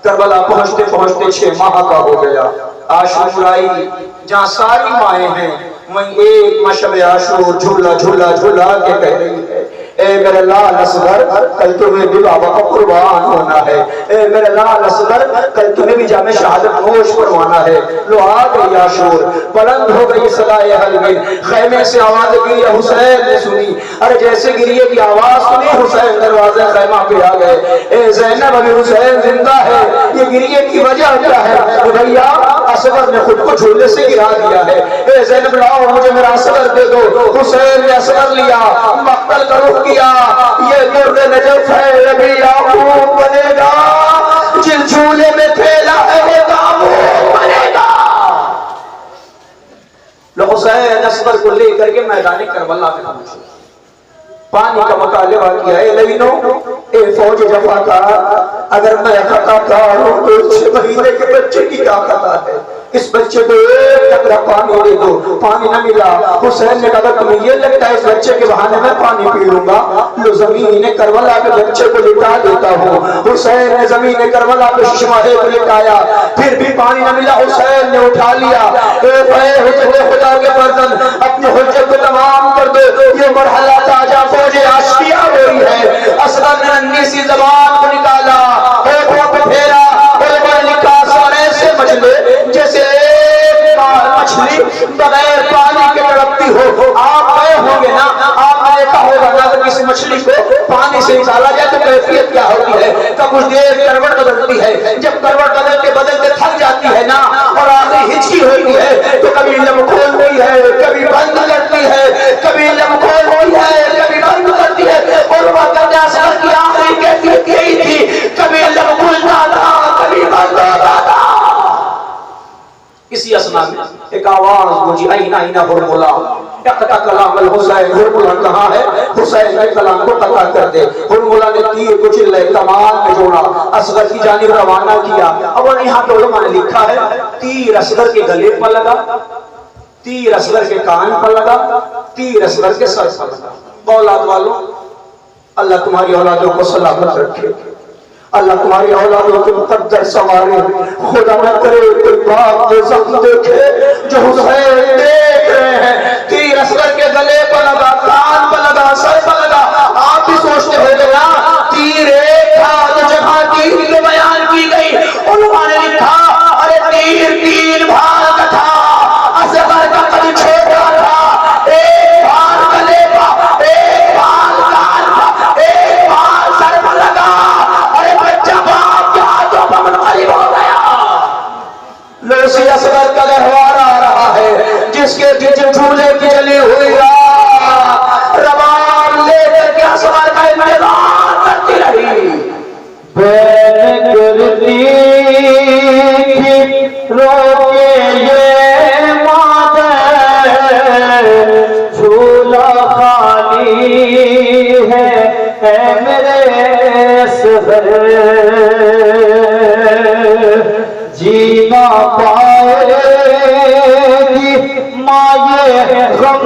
Speaker 1: کربلا پہنچتے پہنچتے 6 ماہ کا ہو گیا۔ عاشورائی جہاں ساری مائیں ہیں وہیں ایک مشب عاشور جھولا جھولا جھولا کے کہہ رہی ہے، اے میرے لال اصغر کل تمہیں بھی بابا کا قربان ہونا ہے، اے میرے لال اصغر کل تمہیں بھی جام شہادت نوش کروانا ہے۔ لو آ گئی عاشور، بلند ہو گئی صدائے حلبی، خیمے سے آواز گری حسین نے سنی، ارے جیسے گریے کی آواز سنی حسین دروازے خیمہ پہ آ گئے، اے زینب ابھی حسین زندہ ہے، یہ گریے کی وجہ کیا ہے؟ بھیا اصغر نے خود کو جھولے سے گرا دیا ہے، اے زینب لاؤ مجھے میرا اصغر دے دو۔ حسین نے اصغر لیا، مقتل کا رخ کیا، یہ درد نجف ہے نبی یعقوب بنے گا، جس جھولے میں کھیلا ہے وہ تابوت بنے گا۔ لو حسین اصغر کو لے کر کے میدان کربلا میں پہنچے، پانی کا مطالبہ کیا، اے لینو اے فوج جفاکار اگر میں خطا کار ہوں تو 6 مہینے کے بچے کی کیا خطا ہے، اس بچے کو ایک قطرہ پانی دے دو۔ پانی نہ ملا، حسین نے کہا تمہیں یہ لگتا ہے اس بچے کے بہانے میں پانی پی لوں گا، لو زمین کربلا کے بچے کو لٹا دیتا ہوں۔ حسین نے زمین کربلا پہ ششماہے کو لٹایا، پھر بھی پانی نہ ملا، حسین نے اٹھا لیا، اے حجت خدا کے فرزند اپنی حجت کو تمام کر دو، یہ مرحلہ تاجہ فوج عاشقیہ ہوئی ہے۔ اصغر نے ننھی سی زبان کو نکالا، ہوٹوں پہ پھیرا، اور لکھا سارے سے مچھلے جیسے ایک مچھلی بغیر پانی کے تڑپتی ہو۔ آپ گئے ہوں گے نا، آپ نے دیکھا ہوگا نا کہ کسی مچھلی کو پانی سے نکالا جائے تو کیفیت کیا ہوتی ہے، کب کچھ دیر کروٹ بدلتی ہے، جب کروٹ بدلتے بدلتے تھک جاتی ہے نا اور آخری ہچکی ہوتی ہے تو کبھی لب کھولتی ہے کبھی بند کرتی ہے، کبھی لب کھولتی ہے کبھی بند کرتی ہے، اور وہ کرنے اصغر کی آخری کیفیت یہی تھی، کبھی لب کھلتا تھا کبھی بند ہوتا تھا۔ اسی اسنا میں ایک آواز گونجی، اینا اینا ہرملا، اقطع کلام الحسین، ہرملا کہاں ہے؟ حسین کے کلام کو قطع کر دے۔ ہرملا نے تیر کو چلے کمان میں جوڑا، اصغر کی جانب روانہ کیا۔ اب یہاں پہ علماء نے لکھا ہے تیر اصغر کے گلے پر لگا، تیر اصغر کے کان پر لگا، تیر اصغر کے سر پر لگا۔ اولاد والوں اللہ تمہاری اولادوں کو سلامت رکھے، اللہ تمہاری اولادوں کے مقدر سوارے، خدا نہ کرے کوئی باپ کو زخم دیکھے جو حسین دیکھ رہے ہیں، تیر اصغر کے گلے پر لگا، کان پر لگا، سر پر لگا۔ آپ بھی سوچتے ہوئے نا تیر ایک تھا تو جہاں تیر کے بیان کی گئی علماء نے لکھا ارے تیر 3 بھار کا تھا، اصغر کا قد چھوٹا تھا، ایک بھار گلے پر، ایک بھار کان پر، ایک بھار سر پر لگا، لوسی اصغر کا گہوارہ آ رہا ہے، جس کے جھولے کی جلی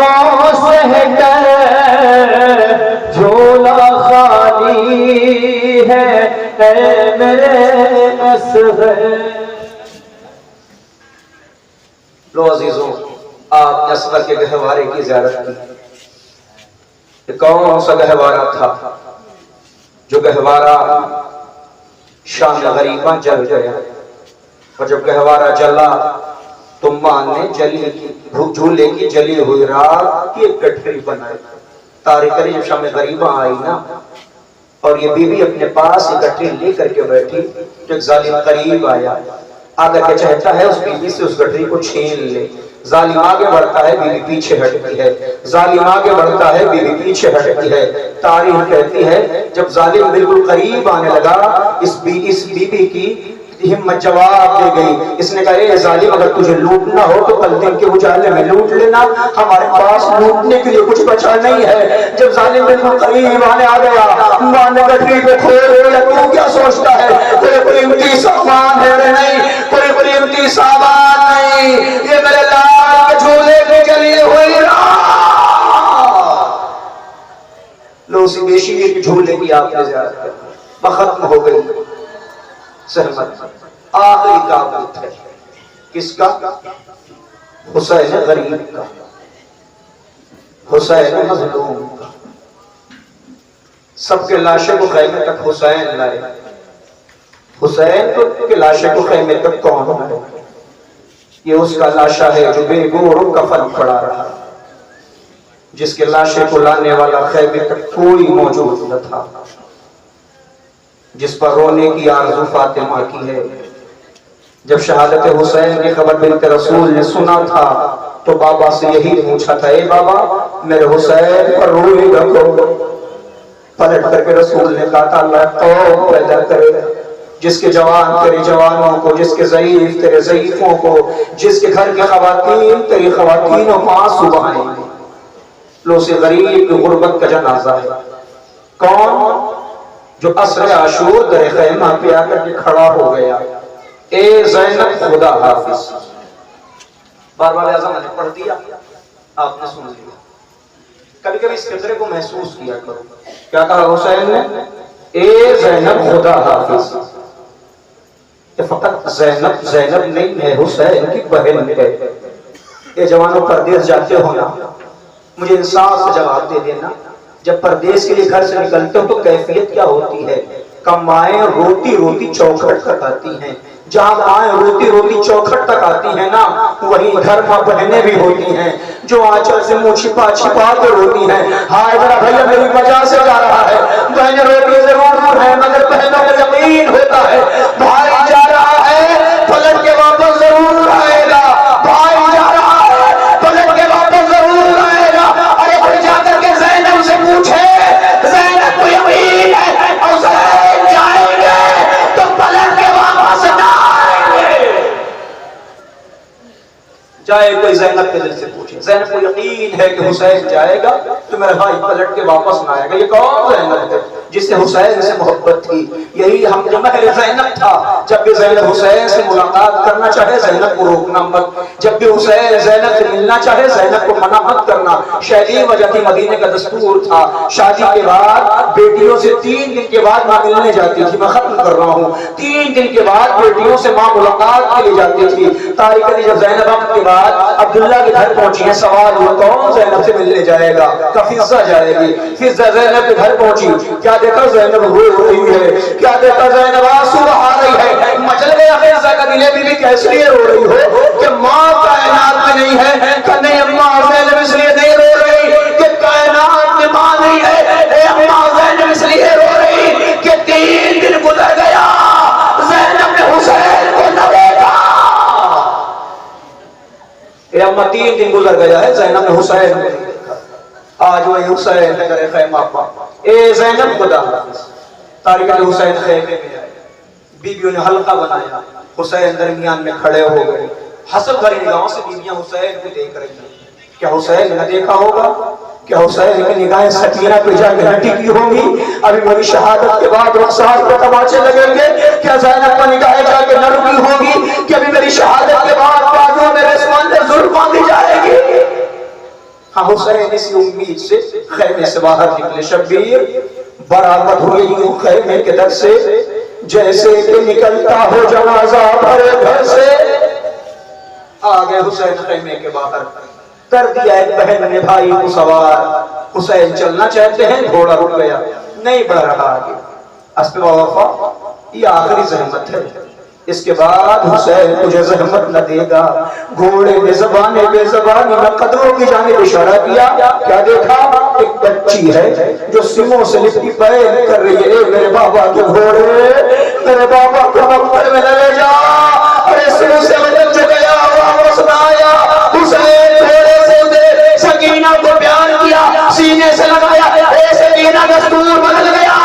Speaker 2: غموں سے کر جھولا خالی ہے اے میرے اصغر۔
Speaker 1: لو عزیزوں، آپ نے اصغر کے گہوارے کی زیارت کی۔ یہ کون سا گہوارہ تھا جو گہوارہ شام غریباں جل گیا، اور جب گہوارہ جلا تو ماں نے جھولے کی جلی ہوئی رات کی ایک گٹھری بنائی۔ تاریخ جب شام غریباں آئی نا، اور یہ بیوی اپنے پاس یہ گٹھری لے کر کے بیٹھی، تو ایک ظالم قریب آیا، آگر کے چاہتا ہے اس بیوی سے اس گٹھری کو چھین لے۔ ظالم آگے بڑھتا ہے، بیوی پیچھے ہٹتی ہے، ظالم آگے بڑھتا ہے، بیوی پیچھے ہٹتی ہے۔ تاریخ کہتی ہے جب ظالم بالکل قریب آنے لگا، اس بیوی کی ہمت جواب دے گئی۔ اس نے کہا اے ظالم، اگر تجھے لوٹنا ہو تو کل دن کے اجالے میں لوٹ لینا، ہمارے پاس لوٹنے کے لیے کچھ بچا نہیں ہے۔ جب ظالم بالکل قریب آنے آ گیا، ماں نے گٹھری کو کھول دیا۔ تو کیا سوچتا ہے کوئی قیمتی سامان ہے؟ نہیں، کوئی قیمتی سامان نہیں، یہ میرے لال کے جھولے کی جلی ہوئی رات۔ لو اسی بیشی کے جھولے کی آپ نے زیارت کر ختم ہو گئی سہمت۔ آخری دعوت ہے کس کا؟ حسین غریب کا، حسین مظلوم کا۔ سب کے لاشے کو خیمے تک حسین لائے۔ حسین کے لاشے کو خیمے تک کون لائے؟ یہ اس کا لاشا ہے جو بے گور و کفن پڑا رہا، جس کے لاشے کو لانے والا خیمے تک کوئی موجود نہ تھا، جس پر رونے کی آرزو فاطمہ کی ہے۔ جب شہادت حسین کی خبر بنت رسول نے سنا تھا تو بابا سے یہی پوچھا تھا، اے بابا میرے حسین پر روئی رکھو۔ پلٹ کر کے رسول نے کہا تھا اللہ قوم پیدا کرے، جس کے جوان تیرے جوانوں کو، جس کے ضعیف تیرے ضعیفوں کو، جس کے گھر کی خواتین تیری خواتینوں کو آنسو بہائیں گے۔ لو سے غریب کی غربت کا جنازہ ہے۔ کون؟ جو عصر عاشور در خیمہ پہ آ کر کے کھڑا ہو گیا، اے زینب خدا حافظ۔ بار بار اعظم نے پڑھ دیا، آپ نے سن لیا۔ کبھی کبھی اس فطرے کو محسوس کیا کرو۔ کیا کہا حسین نے؟ اے زینب خدا حافظ۔ یہ فقط زینب زینب نہیں ہے، حسین کی بہن ہے۔ یہ جوانوں پردیس جاتے ہو نا، مجھے انصاف سے جواب دے دینا، جب پردیس کے لیے گھر سے نکلتے ہو تو کیفیت کیا ہوتی ہے؟ کم مائیں روتی روتی چوکھٹ تک آتی ہیں۔ جہاں مائیں روتی روتی چوکھٹ تک آتی ہیں نا، وہیں گھر میں بہنیں بھی ہوتی ہیں جو آنچل سے منہ چھپا چھپا کے روتی ہیں۔ ہائے میرا بھیا میری وجہ سے جا رہا ہے، بہنیں روتی ضرور ہے مگر بہنوں کو یقین ہوتا ہے بھائی جا رہا ہے پلٹ کے واپس ضرور آئے گا، بھائی جا رہا ہے پلٹ کے واپس ضرور آئے گا۔ ارے کوئی جا کر کے زینب سے پوچھے، زینب کو یقین ہے حسین جائیں گے تو پلٹ کے واپس نہ آئیں گے۔ جائے کوئی زینب کے دل سے پوچھے، زینب کو یقین ہے کہ حسین جائے گا تو میرا بھائی پلٹ کے واپس نہ آئے گا۔ یہ کون زینب ہے جس سے حسین سے محبت تھی؟ یہی ہم جو مہر زینب تھا، جب بھی زینب حسین سے ملاقات کرنا چاہے زینب کو روکنا مت، جب بھی حسین زینب سے ملنا چاہے زینب کو منع مت کرنا۔ شہری وجہ تھی، مدینے کا دستور تھا، شادی کے بعد بیٹیوں سے 3 دن کے بعد ماں ملنے جاتی تھی۔ میں ختم کر رہا ہوں، 3 دن کے بعد بیٹیوں سے ماں ملاقات کے لیے جاتی تھی۔ تاریخ نے جب زینب وقت کے بعد عبداللہ کے گھر پہنچی ہے، سوال ہوا کون زینب سے ملنے جائے گا؟ کہ فضہ جائے گی۔ فضہ زینب کے گھر پہنچی، کیا دیکھا زینب رو رہی ہے، کیا دیکھا زینب آنسو بہا رہی ہے۔ مچل گیا فضہ کا دل، بیوی کیسے لیے رو رہی ہو کہ ماں کائنات میں نہیں ہے؟ کہ نہیں اماں زینب اس لیے نہیں رو رہی کہ کائنات میں ماں نہیں ہے، اے اماں زینب اس لیے رو رہی کہ 3 دن گزر گیا زینب نے حسین کو نہ دیکھا۔ اے اماں 3 دن گزر گیا ہے زینب نے حسین کو نہیں دیکھا۔ آج وہی حسین کرے خیمہ پا، اے زینب خدا حافظ۔ تاریخ حسین خیمے میں آئے، بیویوں نے حلقہ بنایا، حسین درمیان میں کھڑے ہو گئے۔ حسب بھری نگاہوں سے بیویاں حسین کو دیکھ رہی ہیں۔ کیا حسین نہ دیکھا ہوگا؟ کیا حسین کی نگاہیں سکینہ پہ جا کے نہ ٹکی ہوں گی؟ ابھی میری شہادت کے بعد رخسار کو تماچے لگیں گے، کیا زینب پر نگاہیں جا کے نہ رکی ہوگی؟ کہ ابھی میری شہادت کے بعد بازوں میں رسمان نے زلف باندھی جائے گی؟ ہاں حسین اسی امید سے خیمے سے باہر نکلے. شبیر برآمد ہوئی یوں خیمے کے در سے جیسے کہ نکلتا ہو جنازہ بھرے گھر سے. آگے حسین خیمے کے باہر کر دیا ایک بہن نے بھائی کو سوار. حسین چلنا چاہتے ہیں, گھوڑا رک گیا, نہیں بڑھ رہا آگے. اسب وفا یہ آخری زحمت ہے, اس کے بعد حسین تجھے زحمت نہ دے گا. گھوڑے نے زبان بے زبانی میں قدموں کی جانب اشارہ کیا. کیا دیکھا؟ ایک بچی ہے جو سموں سے لپٹی پیر کر رہی ہے. میرے بابا کے گھوڑے, میرے بابا کو مقبر میں لے جا. ارے سموں سے لپٹ گیا, آواز نہ آیا. حسین گھوڑے سے دے سکینہ کو پیار کیا, سینے سے لگایا. اے سکینہ دستور بدل گیا,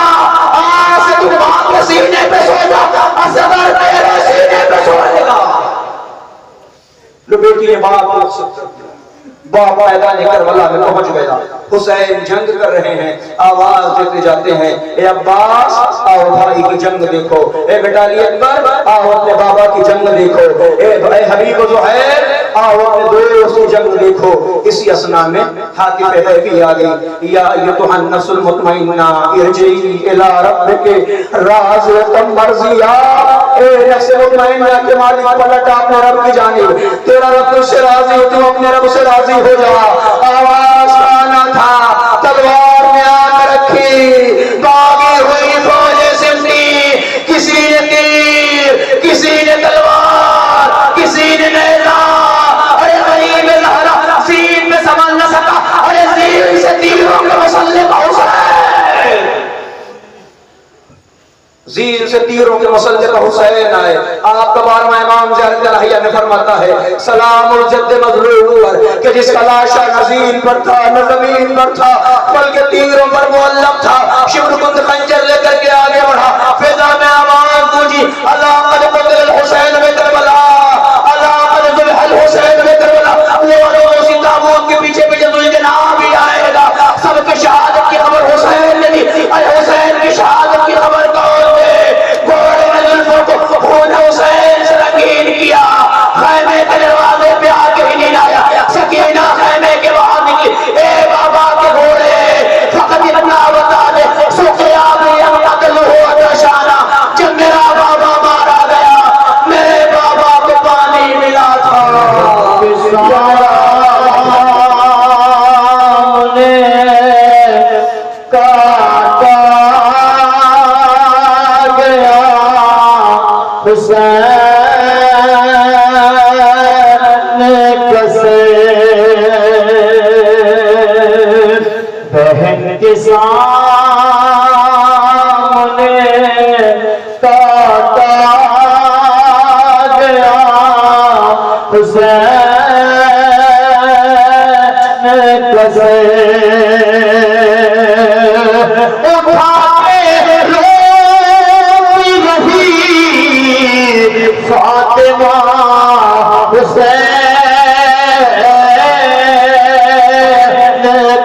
Speaker 1: آج سے تم باپ کے سینے پہ سو جا, اصغر تیرے سینے پہ سوئے گا. لو بیٹی نے باپ کو باپ میدان کربلا میں پہنچ گیا. حسین جنگ کر رہے ہیں, آواز دیتے جاتے ہیں, اے عباس آؤ بھائی کی جنگ دیکھو. اے بیٹا علی اکبر آؤ اپنے بابا کی جنگ دیکھو. اے حبیب زہیر آؤ اپنے دوست کی جنگ دیکھو. اسی اسنا میں حاطف حیفی آ گئی. یا ایتھا النفس المطمئنہ ارجعی الی ربک راضیۃ مرضیہ. اے نفس مطمئنہ کے مالک پلٹ اپنے رب کی جانب, تیرا رب تجھ سے راضی ہو, تو اپنے رب سے راضی ہو جا. آواز آنا تھا, تلوار میں آن رکھی, باغی ہوئی فوجیں سمٹی. کسی نے تیر, کسی نے تلوار, کسی نے نیزہ. ارے غریب زہرا سین میں سنبھل نہ سکا. ارے زیر سے تیروں کے مسلح کا حسین, زیر سے تیروں کے مسلح کا حسین آئے. آپ کا 12واں امام زیارت الہیہ میں فرماتا ہے سلام الجد مظلوم پر, کہ جس کا لاشا نہ زین پر تھا نہ زمین پر تھا بلکہ تیروں پر معلق تھا. شبر کند خنجر لے کر کے آگے بڑھا, فضا میں آواز گونجی, اللہ قد قتل الحسین میں کربلا, اللہ قد ذبح الحسین میں کربلا. وہ اسی تابوت کے پیچھے پیچھے ذوالجلال بھی آئے گا. سب کی شہادت کی خبر حسین نے دی. حسین کی شہادت کی خبر کون دے؟ گھوڑے میں زلفوں کو خون حسین سے رنگین کیا. خیمے کے دروازے پہ آ کے ہی نہیں آیا. سکینہ خیمے کے باہر نکلی. اے بابا کے گھوڑے فقط اتنا بتا دے, سقیا بھی اب قتل ہوا دشانہ. جب میرا بابا مارا گیا میرے بابا کو پانی ملا تھا.
Speaker 2: بہن کے سامنے کاٹا گیا حسین کسے. اٹھا کے روتی رہی فاطمہ حسین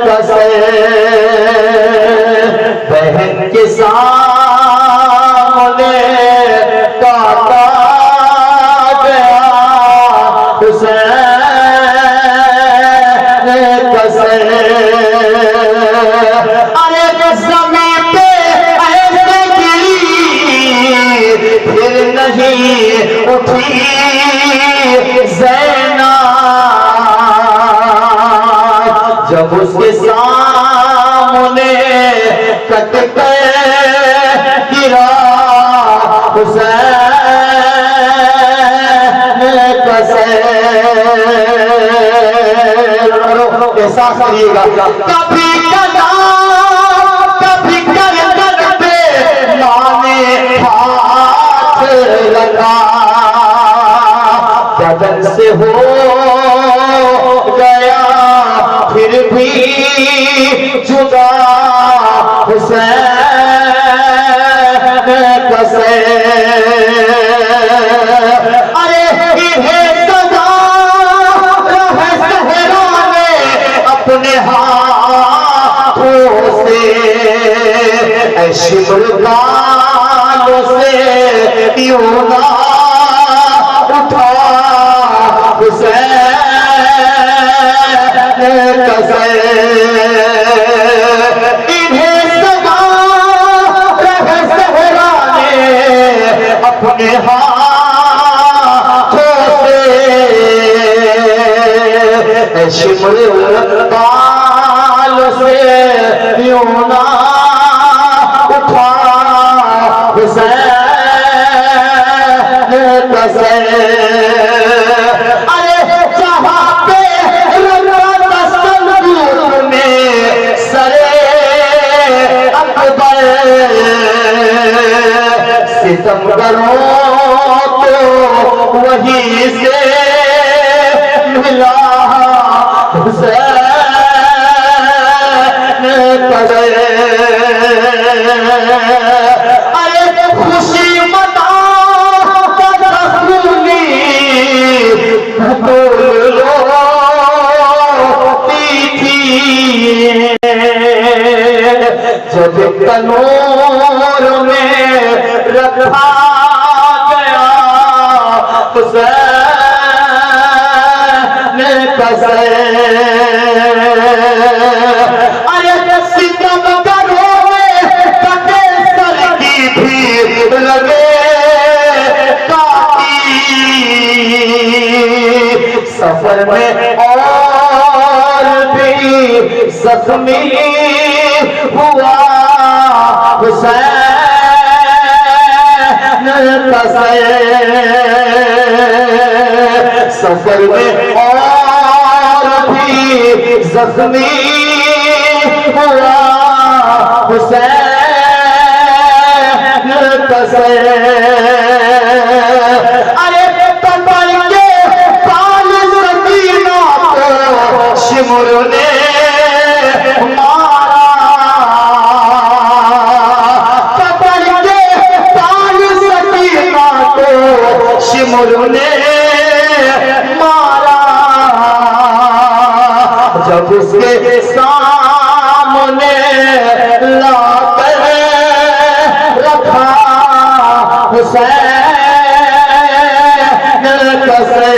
Speaker 2: کسے. بہن کے سامنے کاٹا گیا حسین کسے. ارے زمین پہ ایسے گری پھر نہیں اٹھی زینب, جب اس کے سامنے کٹ کے گرا حسین کسے. احساس کریے گا, کبھی کبھی کر پہ مانے ہاتھ لگا, بدن سے ہو گیا پھر بھی جدا حسین کسے. ارے انہیں سزا رہے صحرا میں اپنے ہاتھوں سے, اے شبر گالوں سے یوں نہ اٹھا حسین کسے. انہیں سما رہے زہرا نے اپنے ہاتھوں سے شمر بال سے یوں نہ اٹھا حسین کا سر ارے جہاں پہ رنگ تسلط میں سرے اکبر ستمگروں کو وہیں سے ملا حسین کا سر ارے خوشی منا جب تنور میں رکھا گیا حسین کا سر ارے ستم کروں میں کٹے سر کی بھیڑ لگے کاٹی سفر میں اور بھی زخمی ہوا حسین کا سر سفر میں اور بھی زخمی ہوا حسین کا سر ارے پکڑ کے پال سکینہ کو شمر نے مارا پکڑ کے پال سکینہ کو شمر نے مارا جب اس کے سامنے لا کر رکھا حسین کا سر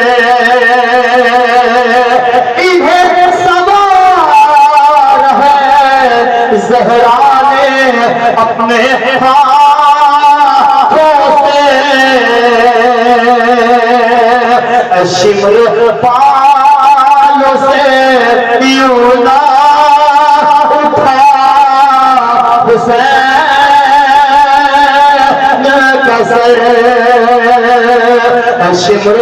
Speaker 2: انہیں سوار ہے زہرا نے اپنے ہاتھوں سے شمر بالوں سے یوں نہ اٹھا حسین کا سر شمر